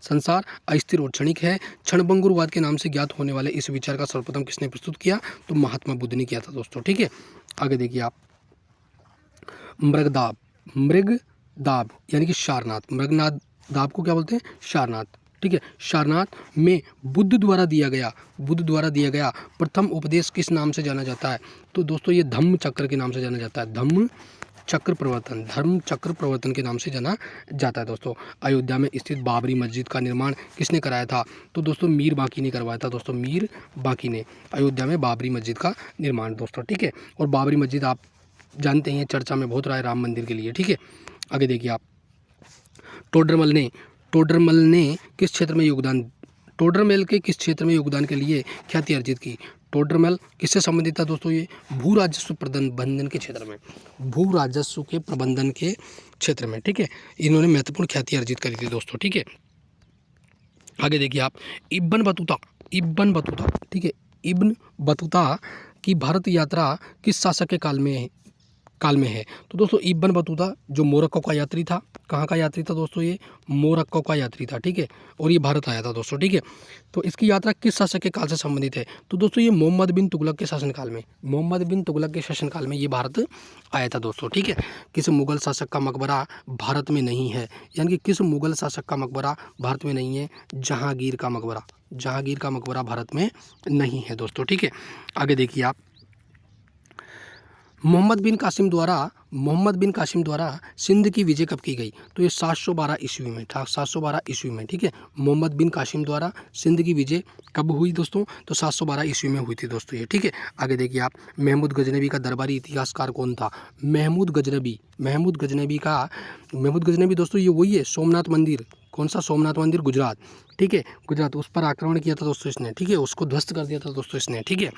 संसार अस्थिर और क्षणिक है, क्षणभंगुरवाद के नाम से ज्ञात होने वाले इस विचार का सर्वप्रथम किसने प्रस्तुत किया? तो महात्मा बुद्ध ने किया था दोस्तों। ठीक है, आगे देखिए आप, मृगदाब यानी कि सारनाथ, मृगनाथ को क्या बोलते हैं? सारनाथ। ठीक है, सारनाथ में बुद्ध द्वारा दिया गया प्रथम उपदेश किस नाम से जाना जाता है? तो दोस्तों ये धम्म चक्र के नाम से जाना जाता है, धर्म चक्र प्रवर्तन के नाम से जाना जाता है दोस्तों। अयोध्या में स्थित बाबरी मस्जिद का निर्माण किसने कराया था? तो दोस्तों मीर बाकी ने करवाया था दोस्तों, मीर बाकी ने अयोध्या में बाबरी मस्जिद का निर्माण दोस्तों। ठीक है, और बाबरी मस्जिद आप जानते हैं चर्चा में बहुत रहा है राम मंदिर के लिए। ठीक है, आगे देखिए आप, टोडरमल ने किस क्षेत्र में योगदान, टोडरमल के किस क्षेत्र में योगदान के लिए ख्याति अर्जित की? टोडरमल किससे संबंधित था दोस्तों? ये भू राजस्व प्रबंधन के क्षेत्र में, भू राजस्व के प्रबंधन के क्षेत्र में। ठीक है, इन्होंने महत्वपूर्ण ख्याति अर्जित करी थी दोस्तों। ठीक है, आगे देखिए आप, इब्न बतूता, ठीक है, इब्न बतूता की भारत यात्रा किस शासक के काल में है? तो दोस्तों इब्न बतूता जो मोरक्को का यात्री था, कहाँ का यात्री था दोस्तों? ये मोरक्को का यात्री था। ठीक है, और ये भारत आया था दोस्तों। ठीक है, तो इसकी यात्रा किस शासक के काल से संबंधित है? तो दोस्तों ये मोहम्मद बिन तुगलक के शासनकाल में ये भारत आया था दोस्तों। ठीक है, किस मुगल शासक का मकबरा भारत में नहीं है? यानी कि किस मुगल शासक का मकबरा भारत में नहीं है? जहांगीर का मकबरा भारत में नहीं है दोस्तों। ठीक है, आगे देखिए आप, मोहम्मद बिन कासिम द्वारा सिंध की विजय कब की गई? तो ये 712 ईस्वी में था, 712 ईस्वी में। ठीक है, मोहम्मद बिन कासिम द्वारा सिंध की विजय कब हुई दोस्तों? तो 712 ईस्वी में हुई थी दोस्तों ये। ठीक है, आगे देखिए आप, महमूद गजनबी का दरबारी इतिहासकार कौन था? महमूद गजनबी दोस्तों ये वही है, सोमनाथ मंदिर, कौन सा? सोमनाथ मंदिर गुजरात। ठीक है, गुजरात, उस पर आक्रमण किया था दोस्तों इसने। ठीक है, उसको ध्वस्त कर दिया था दोस्तों इसने। ठीक है,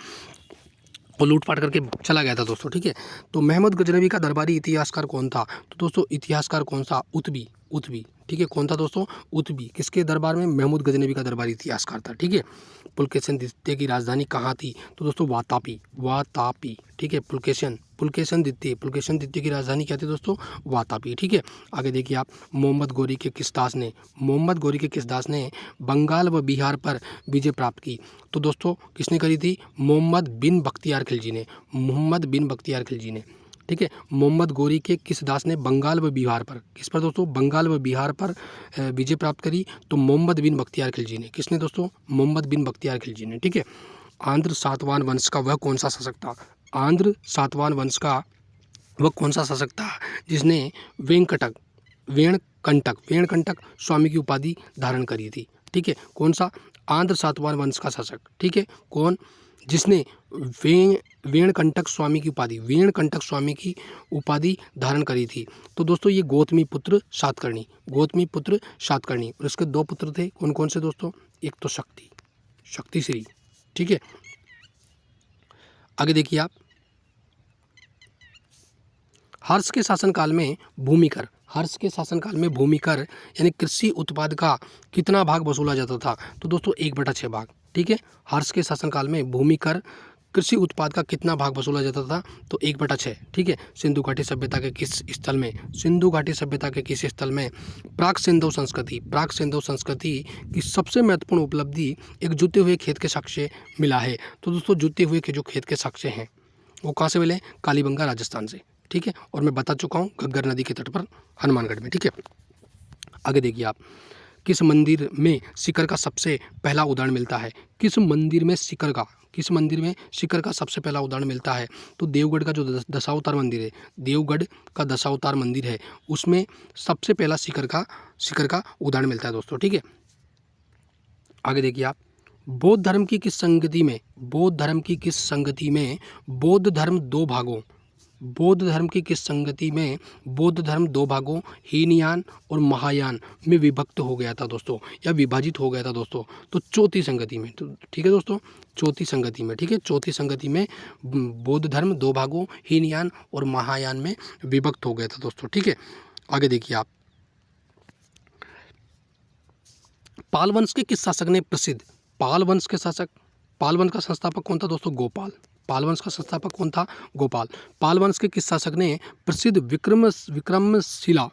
वो लूटपाट करके चला गया था दोस्तों। ठीक है, तो महमूद गजनबी का दरबारी इतिहासकार कौन था? तो दोस्तों इतिहासकार कौन सा? उत्बी। ठीक है, कौन था दोस्तों? उत्बी। किसके दरबार में? महमूद गजनबी का दरबारी इतिहासकार था। ठीक है, पुलकेशिन द्वितीय की राजधानी कहाँ थी? तो दोस्तों वातापी। ठीक है, पुलकेशिन द्वितीय की राजधानी क्या थी दोस्तों? वातापी। ठीक है, आगे देखिए आप, मोहम्मद गौरी के किस दास ने बंगाल व बिहार पर विजय प्राप्त की? तो दोस्तों किसने करी थी? मोहम्मद बिन बख्तियार खिलजी ने। ठीक है। मोहम्मद गोरी के किस दास ने बंगाल व बिहार पर, किस पर दोस्तों, बंगाल व बिहार पर विजय प्राप्त करी? तो मोहम्मद बिन बख्तियार खिलजी ने। किसने दोस्तों? मोहम्मद बिन बख्तियार खिलजी ने। ठीक है। आंध्र सातवाहन वंश का वह कौन सा शासक था? आंध्र सातवाहन वंश का वह कौन सा शासक था जिसने वेणकंटक स्वामी की उपाधि धारण करी थी? ठीक है। कौन सा? आंध्र सातवाहन वंश का शासक। ठीक है। कौन? जिसने वेणकंटक स्वामी की उपाधि धारण करी थी। तो दोस्तों ये गौतमी पुत्र सातकर्णी और इसके दो पुत्र थे। कौन कौन से दोस्तों? एक तो शक्ति श्री। ठीक है। आगे देखिए आप, हर्ष के शासनकाल में भूमिकर यानी कृषि उत्पाद का कितना भाग वसूला जाता था? तो दोस्तों 1/6 भाग। ठीक है। हर्ष के शासनकाल में भूमिकर कृषि उत्पाद का कितना भाग वसूला जाता था? तो 1/6। ठीक है। सिंधु घाटी सभ्यता के किस स्थल में प्राक सिंधु संस्कृति की सबसे महत्वपूर्ण उपलब्धि एक जुते हुए खेत के साक्ष्य मिला है? तो दोस्तों जुते हुए के जो खेत के साक्ष्य हैं वो कहाँ से मिले? कालीबंगा राजस्थान से। ठीक है। और मैं बता चुका हूँ घग्गर नदी के तट पर हनुमानगढ़ में। ठीक है। आगे देखिए आप, किस मंदिर में शिखर का सबसे पहला उदाहरण मिलता है? किस मंदिर में शिखर का सबसे पहला उदाहरण मिलता है? तो देवगढ़ का जो दशावतार मंदिर है उसमें सबसे पहला शिखर का उदाहरण मिलता है दोस्तों। ठीक है। आगे देखिए आप, बौद्ध धर्म की किस संगति में बौद्ध धर्म दो भागों हीनयान और महायान में विभक्त हो गया था दोस्तों, या विभाजित हो गया था दोस्तों? तो चौथी संगति में। तो ठीक है दोस्तों, चौथी संगति में बौद्ध धर्म दो भागों हीनयान और महायान में विभक्त हो गया था दोस्तों। ठीक है। आगे देखिए आप, पाल वंश के किस शासक ने प्रसिद्ध पाल वंश का संस्थापक कौन था दोस्तों? गोपाल। पाल वंश का संस्थापक कौन था? गोपाल। पाल वंश के किस शासक ने प्रसिद्ध विक्रमशिला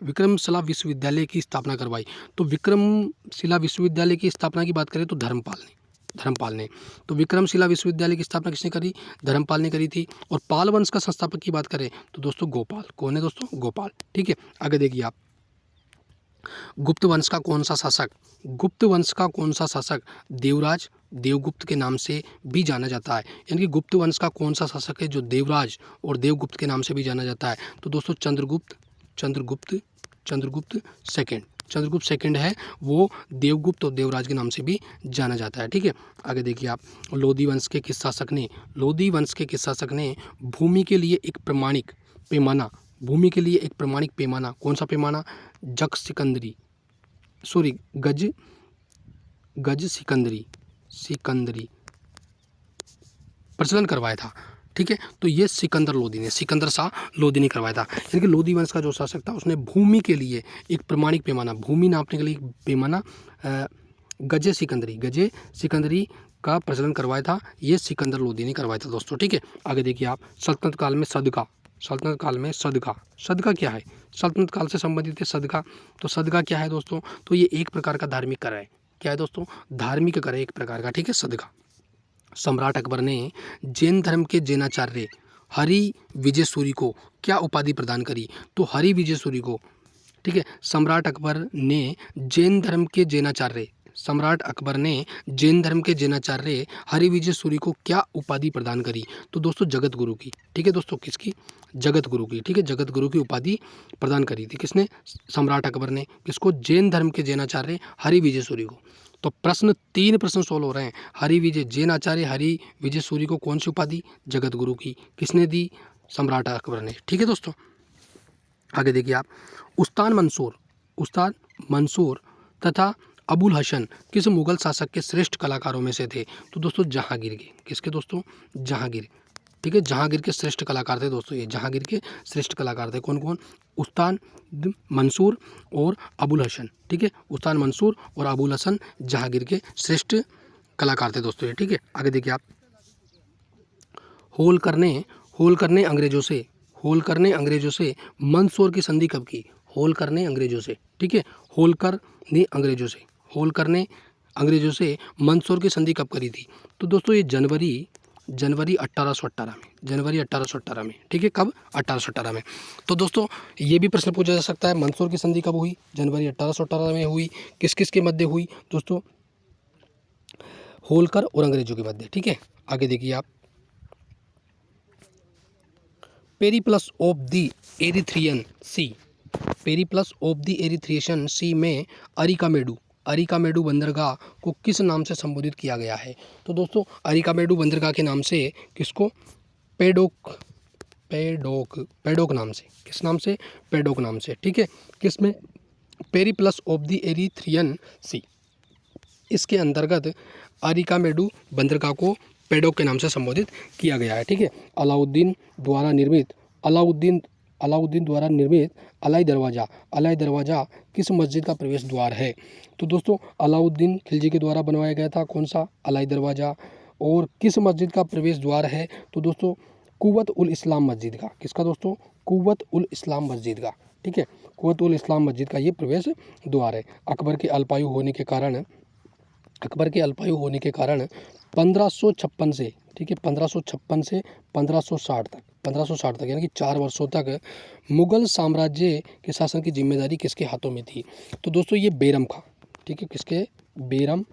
विश्वविद्यालय की स्थापना करवाई? तो विक्रमशिला विश्वविद्यालय की स्थापना की बात करें तो धर्मपाल ने। तो विक्रमशिला विश्वविद्यालय की स्थापना किसने करी? धर्मपाल ने करी थी। और पाल वंश का संस्थापक की बात करें तो दोस्तों गोपाल। कौन है दोस्तों? गोपाल। ठीक है। आगे देखिए आप, गुप्त वंश का कौन सा शासक देवगुप्त के नाम से भी जाना जाता है? यानी कि गुप्त वंश का कौन सा शासक है जो देवराज और देवगुप्त के नाम से भी जाना जाता है? तो दोस्तों चंद्रगुप्त सेकंड है, वो देवगुप्त और देवराज के नाम से भी जाना जाता है। ठीक है। आगे देखिए आप, लोधी वंश के किस शासक ने भूमि के लिए एक प्रमाणिक पैमाना कौन सा पैमाना? गज सिकंदरी प्रचलन करवाया था। ठीक है। तो ये सिकंदर शाह लोधी ने करवाया था। यानी कि लोधी वंश का जो शासक था उसने भूमि के लिए एक प्रमाणिक पैमाना, भूमि नापने के लिए एक पैमाना गजे सिकंदरी का प्रचलन करवाया था। ये सिकंदर लोधी ने करवाया था दोस्तों। ठीक है। आगे देखिए आप, सल्तनत काल में सदका क्या है? सल्तनत काल से संबंधित है सदका। तो सदका क्या है दोस्तों? तो ये एक प्रकार का धार्मिक कर है। क्या है दोस्तों? धार्मिक कर है एक प्रकार का। ठीक है, सदका। सम्राट अकबर ने जैन धर्म के जैनाचार्य हरि विजय सूरी को क्या उपाधि प्रदान करी? तो हरि विजय सूरी को, ठीक है, सम्राट अकबर ने जैन धर्म के जैनाचार्य हरि विजय सूरी को क्या उपाधि प्रदान करी? तो दोस्तों जगत गुरु की। ठीक है दोस्तों, किसकी? जगत गुरु की। ठीक है, जगत गुरु की उपाधि प्रदान करी थी किसने? सम्राट अकबर ने। किसको? जैन धर्म के जैनाचार्य हरि विजय सूरी को। तो तीन प्रश्न सोल्व हो रहे हैं। जैनाचार्य हरि विजय सूरी को कौन सी उपाधि? जगत गुरु की। किसने दी? सम्राट अकबर ने। ठीक है दोस्तों, आगे देखिए आप, उस्ताद मंसूर तथा अबुल हसन किस मुगल शासक के श्रेष्ठ कलाकारों में से थे? तो दोस्तों जहांगीर के। किसके दोस्तों? जहांगीर। ठीक है, जहांगीर के श्रेष्ठ कलाकार थे दोस्तों, ये जहांगीर के श्रेष्ठ कलाकार थे। कौन कौन? उस्ताद मंसूर और अबुल हसन। ठीक है, उस्ताद मंसूर और अबुल हसन जहांगीर के श्रेष्ठ कलाकार थे दोस्तों ये। ठीक है, आगे देखिए आप, होलकर ने अंग्रेजों से मंदसौर की संधि कब की? होलकर ने अंग्रेजों से, ठीक है, होलकर ने अंग्रेजों से मंदसौर की संधि कब करी थी? तो दोस्तों ये जनवरी जनवरी 1818 में, जनवरी 1818 में, ठीक है। कब? 1818 में। तो दोस्तों ये भी प्रश्न पूछा जा सकता है, मंदसौर की संधि कब हुई? जनवरी 1818 में हुई। किस किस के मध्य हुई दोस्तों? होलकर और अंग्रेजों के मध्य, ठीक है। आगे देखिए आप, Periplus of the Erythraean Sea, Periplus of the Erythraean Sea में अरिकामेडू बंदरगाह को किस नाम से संबोधित किया गया है? तो दोस्तों अरिकामेडू बंदरगाह के नाम से किसको? पेडोक नाम से, किस नाम से? पेडोक नाम से, ठीक है। किसमें? पेरिप्लस ऑफ द एरिथ्रियन सी, इसके अंतर्गत अरिकामेडू बंदरगाह को पेडोक के नाम से संबोधित किया गया है, ठीक है। अलाउद्दीन द्वारा निर्मित अलाई दरवाज़ा किस मस्जिद का प्रवेश द्वार है? तो दोस्तों अलाउद्दीन खिलजी के द्वारा बनवाया गया था, कौन सा? अलाई दरवाज़ा। और किस मस्जिद का प्रवेश द्वार है? तो दोस्तों कुव्वत उल इस्लाम मस्जिद का। किसका दोस्तों? कुव्वत उल इस्लाम मस्जिद का, ठीक है। कुव्वत उल इस्लाम मस्जिद का ये प्रवेश द्वार है। अकबर के अल्पायु होने के कारण 1556 से, ठीक है, 1556 से 1560 तक यानी कि 4 वर्षों तक मुगल साम्राज्य के शासन की जिम्मेदारी किसके हाथों में थी? तो दोस्तों ये बेरम खां, ठीक है। किसके? बेरम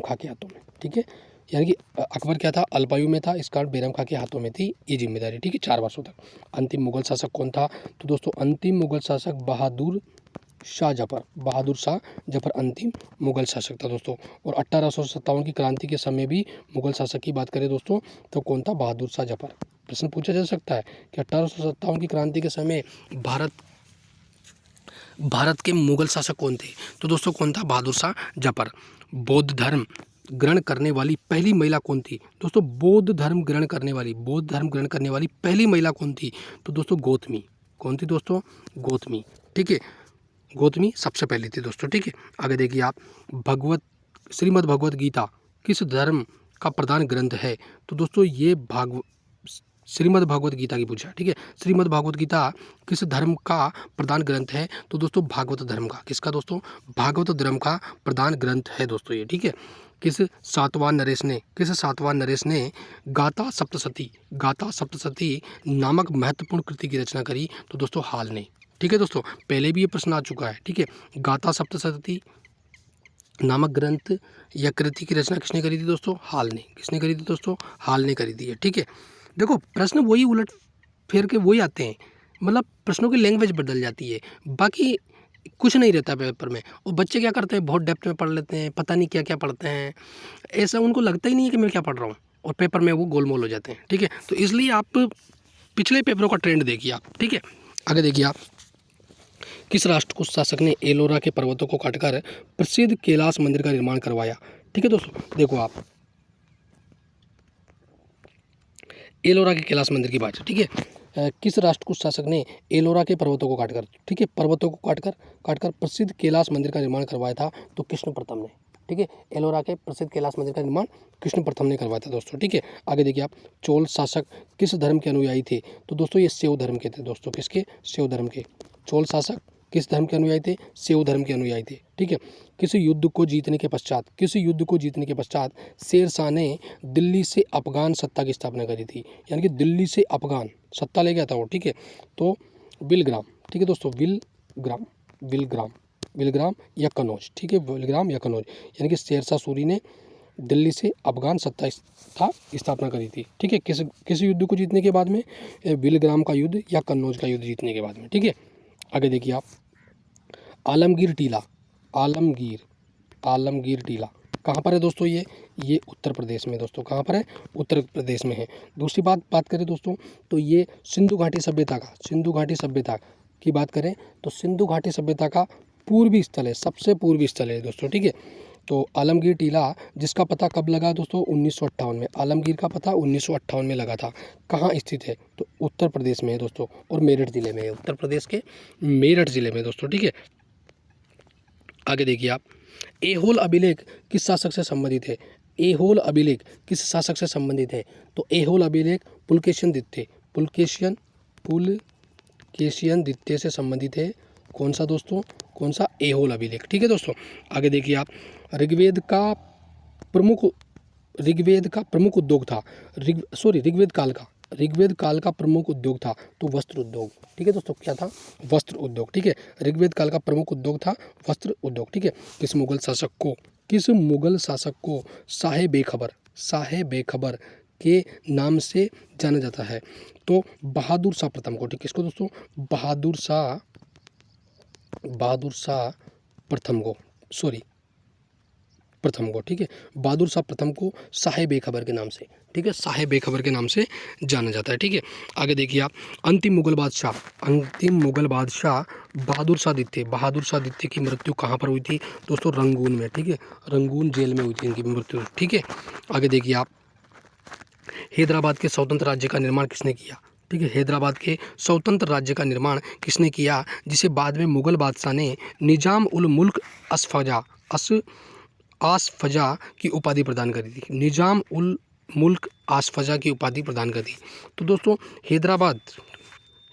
खां के हाथों में, ठीक है। यानी कि अकबर क्या था? अल्पायु में था, इस कारण बेरम खां के हाथों में थी ये जिम्मेदारी, ठीक है, 4 वर्षों तक। अंतिम मुगल शासक कौन था? तो दोस्तों अंतिम मुगल शासक बहादुर शाह जफर अंतिम मुगल शासक था दोस्तों। और 1857 की क्रांति के समय भी मुगल शासक की बात करें दोस्तों तो कौन था? बहादुर शाह जफर। प्रश्न पूछा जा सकता है कि 1857 की क्रांति के समय भारत के मुगल शासक कौन थे? तो दोस्तों कौन था? बहादुर शाह जफर। बौद्ध धर्म ग्रहण करने वाली पहली महिला कौन थी? दोस्तों बौद्ध धर्म ग्रहण करने वाली पहली महिला कौन थी? तो दोस्तों गौतमी। कौन थी दोस्तों? गौतमी, ठीक है। गौतमी सबसे पहली थी दोस्तों, ठीक है। आगे देखिए आप, श्रीमद् भगवत गीता किस धर्म का प्रधान ग्रंथ है? तो दोस्तों ये श्रीमद् भगवत गीता की पूछा, ठीक है। श्रीमद् भगवत गीता किस धर्म का प्रधान ग्रंथ है? तो दोस्तों भागवत धर्म का। किसका दोस्तों? भागवत धर्म का प्रधान ग्रंथ है दोस्तों ये, ठीक है। किस सातवां नरेश ने गाथा सप्तशती नामक महत्वपूर्ण कृति की रचना करी? तो दोस्तों हाल ने, ठीक है दोस्तों। पहले भी ये प्रश्न आ चुका है, ठीक है। गाथा सप्तशती नामक ग्रंथ या कृति की रचना किसने करी थी दोस्तों? हाल ने। किसने करी थी दोस्तों? हाल ने करी थी है, ठीक है। देखो प्रश्न वही उलट फेर के वही आते हैं, मतलब प्रश्नों की लैंग्वेज बदल जाती है, बाकी कुछ नहीं रहता पेपर में। और बच्चे क्या करते हैं? बहुत डेप्थ में पढ़ लेते हैं, पता नहीं क्या क्या पढ़ते हैं, ऐसा उनको लगता ही नहीं है कि मैं क्या पढ़ रहा हूँ, और पेपर में वो गोलमोल हो जाते हैं, ठीक है। तो इसलिए आप पिछले पेपरों का ट्रेंड देखिए आप, ठीक है। आगे देखिए आप, किस राष्ट्रकूट शासक ने एलोरा के पर्वतों को काटकर प्रसिद्ध कैलाश मंदिर का निर्माण करवाया? ठीक है दोस्तों, देखो आप एलोरा के कैलाश मंदिर की बात है, ठीक है। किस राष्ट्रकूट शासक ने एलोरा के पर्वतों को काटकर, ठीक है, पर्वतों को काटकर प्रसिद्ध कैलाश मंदिर का निर्माण करवाया था? तो कृष्ण प्रथम ने, ठीक है। एलोरा के प्रसिद्ध कैलाश मंदिर का निर्माण कृष्ण प्रथम ने करवाया था दोस्तों, ठीक है। आगे देखिए आप, चोल शासक किस धर्म के अनुयायी थे? तो दोस्तों ये शैव धर्म के थे दोस्तों। किसके? शैव धर्म के। चोल शासक किस धर्म के अनुयायी थे? शैव धर्म के अनुयायी थे, ठीक है। किस युद्ध को जीतने के पश्चात शेर शाह ने दिल्ली से अफगान सत्ता की स्थापना करी थी? यानी कि दिल्ली से अफगान सत्ता ले गया था वो, ठीक है। तो विलग्राम, ठीक है दोस्तों, विलग्राम या कनौज, ठीक है, विलग्राम या कनौज। यानी कि शेर शाह सूरी ने दिल्ली से अफगान सत्ता स्थापना करी थी, ठीक है। किस युद्ध को जीतने के बाद में? विलग्राम का युद्ध या कन्नौज का युद्ध जीतने के बाद में, ठीक है। आगे देखिए आप, आलमगीर टीला कहाँ पर है दोस्तों? ये उत्तर प्रदेश में दोस्तों। कहाँ पर है? उत्तर प्रदेश में है। दूसरी बात करें दोस्तों तो ये सिंधु घाटी सभ्यता की बात करें तो सिंधु घाटी सभ्यता का पूर्वी स्थल है, सबसे पूर्वी स्थल है दोस्तों, ठीक है। तो आलमगीर टीला जिसका पता कब लगा दोस्तों? 1958 में। आलमगीर का पता 1958 में लगा था। कहाँ स्थित है? तो उत्तर प्रदेश में है दोस्तों, और मेरठ जिले में है, उत्तर प्रदेश के मेरठ जिले में दोस्तों, ठीक है। आगे देखिए आप, ऐहोल अभिलेख किस शासक से संबंधित है? ऐहोल अभिलेख किस शासक से संबंधित है? तो ऐहोल अभिलेख पुलकेशियन द्वितीय से संबंधित है। कौन सा दोस्तों? कौन सा? ऐहोल अभिलेख, ठीक है दोस्तों। आगे देखिए आप, ऋग्वेद का प्रमुख ऋग्वेद का प्रमुख उद्योग था, ऋग्वेद काल का प्रमुख उद्योग था तो वस्त्र उद्योग। ठीक है दोस्तों, क्या था? वस्त्र उद्योग। ठीक है, ऋग्वेद काल का प्रमुख उद्योग था वस्त्र उद्योग। ठीक है, किस मुगल शासक को शाहे बेखबर के नाम से जाना जाता है? तो बहादुर शाह प्रथम को। ठीक है, किसको दोस्तों? बहादुर शाह प्रथम को। ठीक है, बहादुर शाह प्रथम को शाहे बेखबर के नाम से, ठीक है, शाहे बेखबर के नाम से जाना जाता है। ठीक है, आगे देखिए आप, अंतिम मुगल बादशाह बहादुर शाह द्वितीय की मृत्यु कहाँ पर हुई थी दोस्तों? रंगून में। ठीक है, रंगून जेल में हुई थी इनकी मृत्यु। ठीक है, आगे देखिए आप, हैदराबाद के स्वतंत्र राज्य का निर्माण किसने किया? ठीक है, हैदराबाद के स्वतंत्र राज्य का निर्माण किसने किया, जिसे बाद में मुगल बादशाह ने निजाम उल मुल्क आसफजा की उपाधि प्रदान करी थी? निजाम उल मुल्क आसफजा की उपाधि प्रदान करी। तो दोस्तों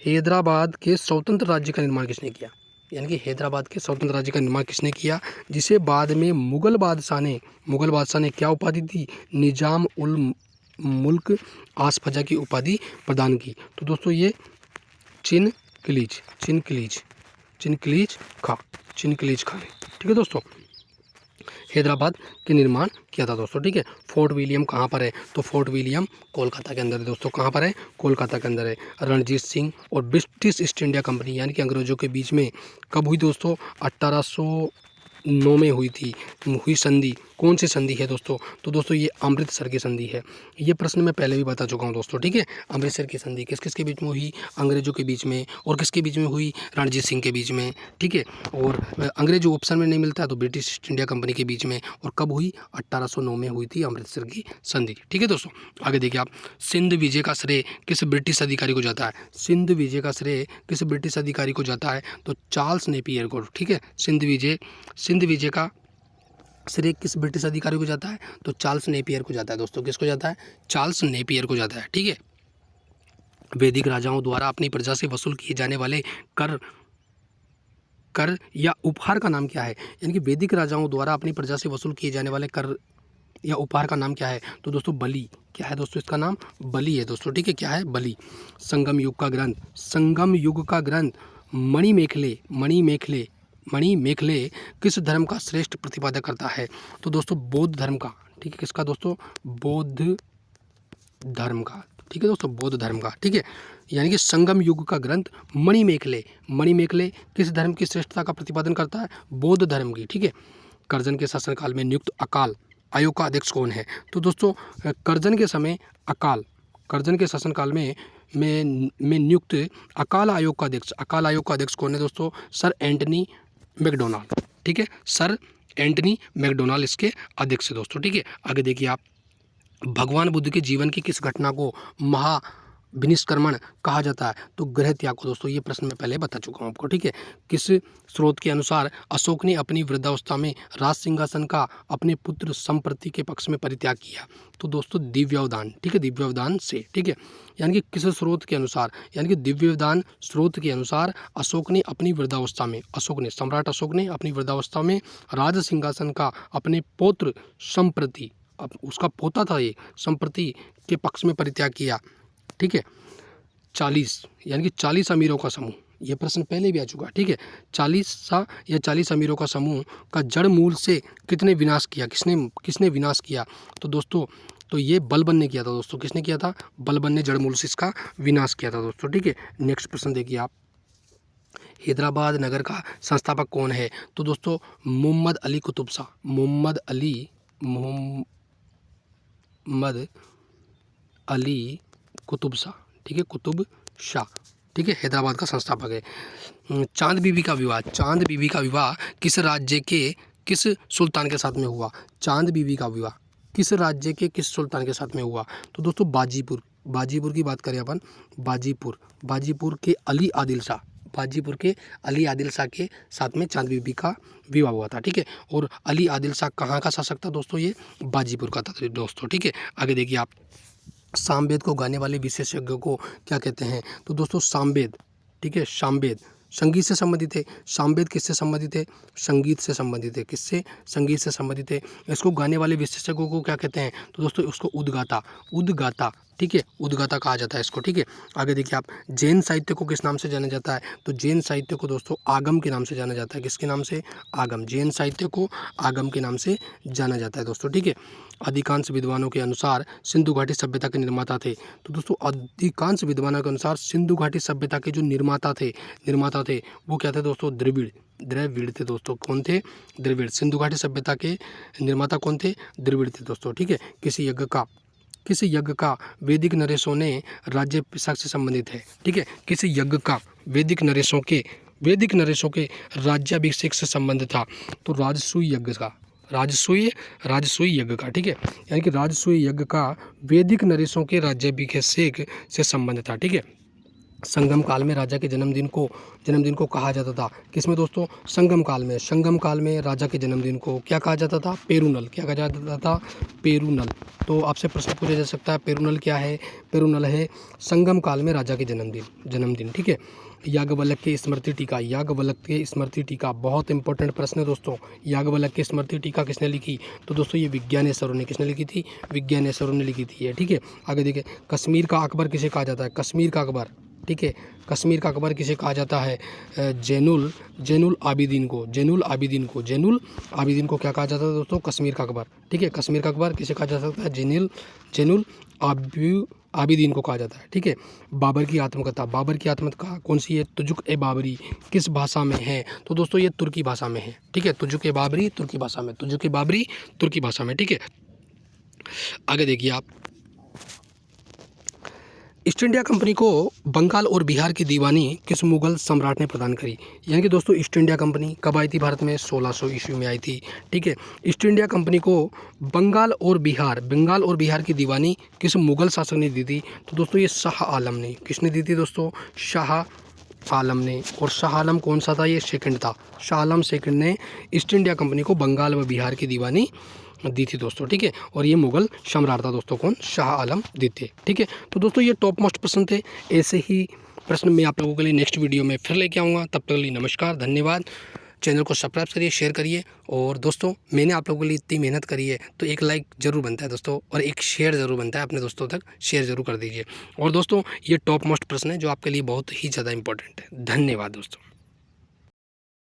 हैदराबाद के स्वतंत्र राज्य का निर्माण किसने किया? यानी कि हैदराबाद के स्वतंत्र राज्य का निर्माण किसने किया, जिसे बाद में मुगल बादशाह ने क्या उपाधि दी? निजाम उल मुल्क आसफजा की उपाधि प्रदान की। तो दोस्तों ये चिनक्लीज खां ने, ठीक है दोस्तों, हैदराबाद के निर्माण किया था दोस्तों। ठीक है, फोर्ट विलियम कहाँ पर है? तो फोर्ट विलियम कोलकाता के अंदर है दोस्तों। कहाँ पर है? कोलकाता के अंदर है। रणजीत सिंह और ब्रिटिश ईस्ट इंडिया कंपनी यानी कि अंग्रेजों के बीच में कब हुई दोस्तों? 1809 में हुई संधि। कौन सी संधि है दोस्तों? तो दोस्तों ये अमृतसर की संधि है। ये प्रश्न मैं पहले भी बता चुका हूँ दोस्तों। ठीक है, अमृतसर की संधि किस किस के बीच में हुई? अंग्रेजों के बीच में। और किसके बीच में हुई? रणजीत सिंह के बीच में। ठीक है, और अंग्रेजों ऑप्शन में नहीं मिलता तो ब्रिटिश ईस्ट इंडिया कंपनी के बीच में। और कब हुई? 1809 में हुई थी अमृतसर की संधि। ठीक है दोस्तों, आगे देखिए आप, सिंध विजय का श्रेय किस ब्रिटिश अधिकारी को जाता है? सिंध विजय का श्रेय किस ब्रिटिश अधिकारी को जाता है? तो चार्ल्स नेपियर को। ठीक है, सिंध विजय का श्रेय किस ब्रिटिश अधिकारी को जाता है? तो चार्ल्स नेपियर को जाता है दोस्तों। किसको जाता है? चार्ल्स नेपियर को जाता है। ठीक है, वैदिक राजाओं द्वारा अपनी प्रजा से वसूल किए जाने वाले कर या उपहार का नाम क्या है? यानी कि वैदिक राजाओं द्वारा अपनी प्रजा से वसूल किए जाने वाले कर या उपहार का नाम क्या है? तो दोस्तों बलि। क्या है दोस्तों? इसका नाम बलि है दोस्तों। ठीक है, क्या है? बलि। संगम युग का ग्रंथ मणिमेखले किस धर्म का श्रेष्ठ प्रतिपादक करता है? तो दोस्तों बौद्ध धर्म का। ठीक है, किसका दोस्तों? बौद्ध धर्म का। ठीक है दोस्तों, बौद्ध धर्म का। ठीक है, यानी कि संगम युग का ग्रंथ मणिमेखले किस धर्म की श्रेष्ठता का प्रतिपादन करता है? बौद्ध धर्म की। ठीक है, कर्जन के शासनकाल में नियुक्त अकाल आयोग का अध्यक्ष कौन है? तो दोस्तों कर्जन के शासनकाल में नियुक्त अकाल आयोग का अध्यक्ष कौन है दोस्तों? Sir Antony McDonald. ठीक है, सर एंटनी मैकडोनाल्ड इसके अध्यक्ष है दोस्तों। ठीक है, आगे देखिए आप, भगवान बुद्ध के जीवन की किस घटना को महाविनिष्क्रमण कहा जाता है? तो गृह त्याग को दोस्तों। ये प्रश्न मैं पहले बता चुका हूँ आपको। ठीक है, किस स्रोत के अनुसार अशोक ने अपनी वृद्धावस्था में राज सिंहासन का अपने पुत्र संप्रति के पक्ष में परित्याग किया? तो दोस्तों दिव्यावदान। ठीक है, दिव्यावदान से। ठीक है, यानी कि किस स्रोत के अनुसार? यानी कि दिव्यावदान स्रोत के अनुसार सम्राट अशोक ने अपनी वृद्धावस्था में राज सिंहासन का अपने पौत्र संप्रति, अब उसका पोता था ये, संप्रति के पक्ष में परित्याग किया। ठीक है, 40 अमीरों का समूह। ये प्रश्न पहले भी आ चुका है। ठीक है, 40 अमीरों का समूह का जड़ मूल से किसने विनाश किया? तो दोस्तों तो ये बलबन ने किया था दोस्तों। किसने किया था? बलबन ने जड़ मूल से इसका विनाश किया था दोस्तों। ठीक है, नेक्स्ट प्रश्न देखिए आप, हैदराबाद नगर का संस्थापक कौन है? तो दोस्तों मोहम्मद अली कुतुब शाह। ठीक है, कुतुब शाह। ठीक है, हैदराबाद का संस्थापक है। चांद बीबी का विवाह किस राज्य के किस सुल्तान के साथ में हुआ? चांद बीबी का विवाह किस राज्य के किस सुल्तान के साथ में हुआ? तो दोस्तों बाजीपुर की बात करें अपन, बाजीपुर के अली आदिल शाह के साथ में चांद बीबी का विवाह हुआ था। ठीक है, और अली आदिल शाह कहाँ का शासक था दोस्तों? ये बाजीपुर का था दोस्तों। ठीक है, आगे देखिए आप, सामवेद को गाने वाले विशेषज्ञ को क्या कहते हैं? तो दोस्तों सामवेद। ठीक है, संगीत से संबंधित है। सामवेद किससे संबंधित है? संगीत से संबंधित है। किससे? संगीत से संबंधित है। इसको गाने वाले विशेषज्ञों को क्या कहते हैं? तो दोस्तों उसको उद्गाता, उद्गाता, ठीक है, उद्गाता कहा जाता है इसको, ठीक है। आगे देखिए आप, जैन साहित्य को किस नाम से जाना जाता है? तो जैन साहित्य को दोस्तों आगम के नाम से जाना जाता है। किसके नाम से? आगम। जैन साहित्य को आगम के नाम से जाना जाता है दोस्तों, ठीक है। अधिकांश विद्वानों के अनुसार सिंधु घाटी सभ्यता के निर्माता थे। तो दोस्तों अधिकांश विद्वानों के अनुसार सिंधु घाटी सभ्यता के जो निर्माता थे वो क्या थे दोस्तों? द्रविड़, द्रविड़ थे दोस्तों। कौन थे? द्रविड़। सिंधु घाटी सभ्यता के निर्माता कौन थे? द्रविड़ थे दोस्तों, ठीक है। किस यज्ञ का वैदिक नरेशों ने राज्याभिषेक से संबंधित है, ठीक है। किस यज्ञ का वैदिक नरेशों के राज्याभिषेक से संबंध था? तो राजसूय यज्ञ का, राजसूय यज्ञ का, ठीक है। यानी कि राजसूय यज्ञ का वैदिक नरेशों के राज्याभिषेक से संबंध था, ठीक है। संगम काल में राजा के जन्मदिन को कहा जाता था। किसमें दोस्तों? संगम काल में राजा के जन्मदिन को क्या कहा जाता था? पेरुनल। क्या कहा जाता था? पेरुनल। तो आपसे प्रश्न पूछा जा सकता है पेरुनल क्या है? पेरुनल है संगम काल में राजा के जन्मदिन, ठीक है। याज्ञवल्क्य की स्मृति टीका बहुत इंपॉर्टेंट प्रश्न है दोस्तों। याज्ञवल्क्य की स्मृति टीका किसने लिखी? तो दोस्तों ये विज्ञानेश्वरों ने, किसने लिखी थी? विज्ञानेश्वरों ने लिखी थी, ठीक है। आगे देखिए, कश्मीर का अकबर किसे कहा जाता है? कश्मीर का अकबर, ठीक है। कश्मीर का अकबर किसे कहा जाता है? जैनुल आबिदीन को क्या कहा जाता है दोस्तों? कश्मीर का अकबर, ठीक है। कश्मीर का अकबर किसे कहा जा सकता है? जैनुल आबिदीन को कहा जाता है, ठीक है। बाबर की आत्मकथा कौन सी है? तुजुक ए बाबरी किस भाषा में है? तो दोस्तों ये तुर्की भाषा में है, ठीक है। तुजुक ए बाबरी तुर्की भाषा में, ठीक है। आगे देखिए आप, ईस्ट इंडिया कंपनी को बंगाल और बिहार की दीवानी किस मुगल सम्राट ने प्रदान करी? यानी कि दोस्तों ईस्ट इंडिया कंपनी कब आई थी भारत में? 1600 ईस्वी में आई थी, ठीक है। ईस्ट इंडिया कंपनी को बंगाल और बिहार की दीवानी किस मुगल शासक ने दी थी? तो दोस्तों ये शाह आलम ने। किसने दी थी दोस्तों? शाह आलम ने। और शाह आलम कौन सा था? ये सेकंड था। शाह आलम सेकंड ने ईस्ट इंडिया कंपनी को बंगाल व बिहार की दीवानी दी थी दोस्तों, ठीक है। और ये मुगल सम्राट था दोस्तों, कौन? शाह आलम द्वितीय, ठीक है। तो दोस्तों ये टॉप मोस्ट प्रश्न थे। ऐसे ही प्रश्न मैं आप लोगों के लिए नेक्स्ट वीडियो में फिर लेके आऊँगा। तब तक के लिए नमस्कार, धन्यवाद। चैनल को सब्सक्राइब करिए, शेयर करिए। और दोस्तों मैंने आप लोगों के लिए इतनी मेहनत करी है तो एक लाइक ज़रूर बनता है दोस्तों, और एक शेयर ज़रूर बनता है। अपने दोस्तों तक शेयर ज़रूर कर दीजिए। और दोस्तों ये टॉप मोस्ट प्रश्न है जो आपके लिए बहुत ही ज़्यादा इंपॉर्टेंट है। धन्यवाद दोस्तों।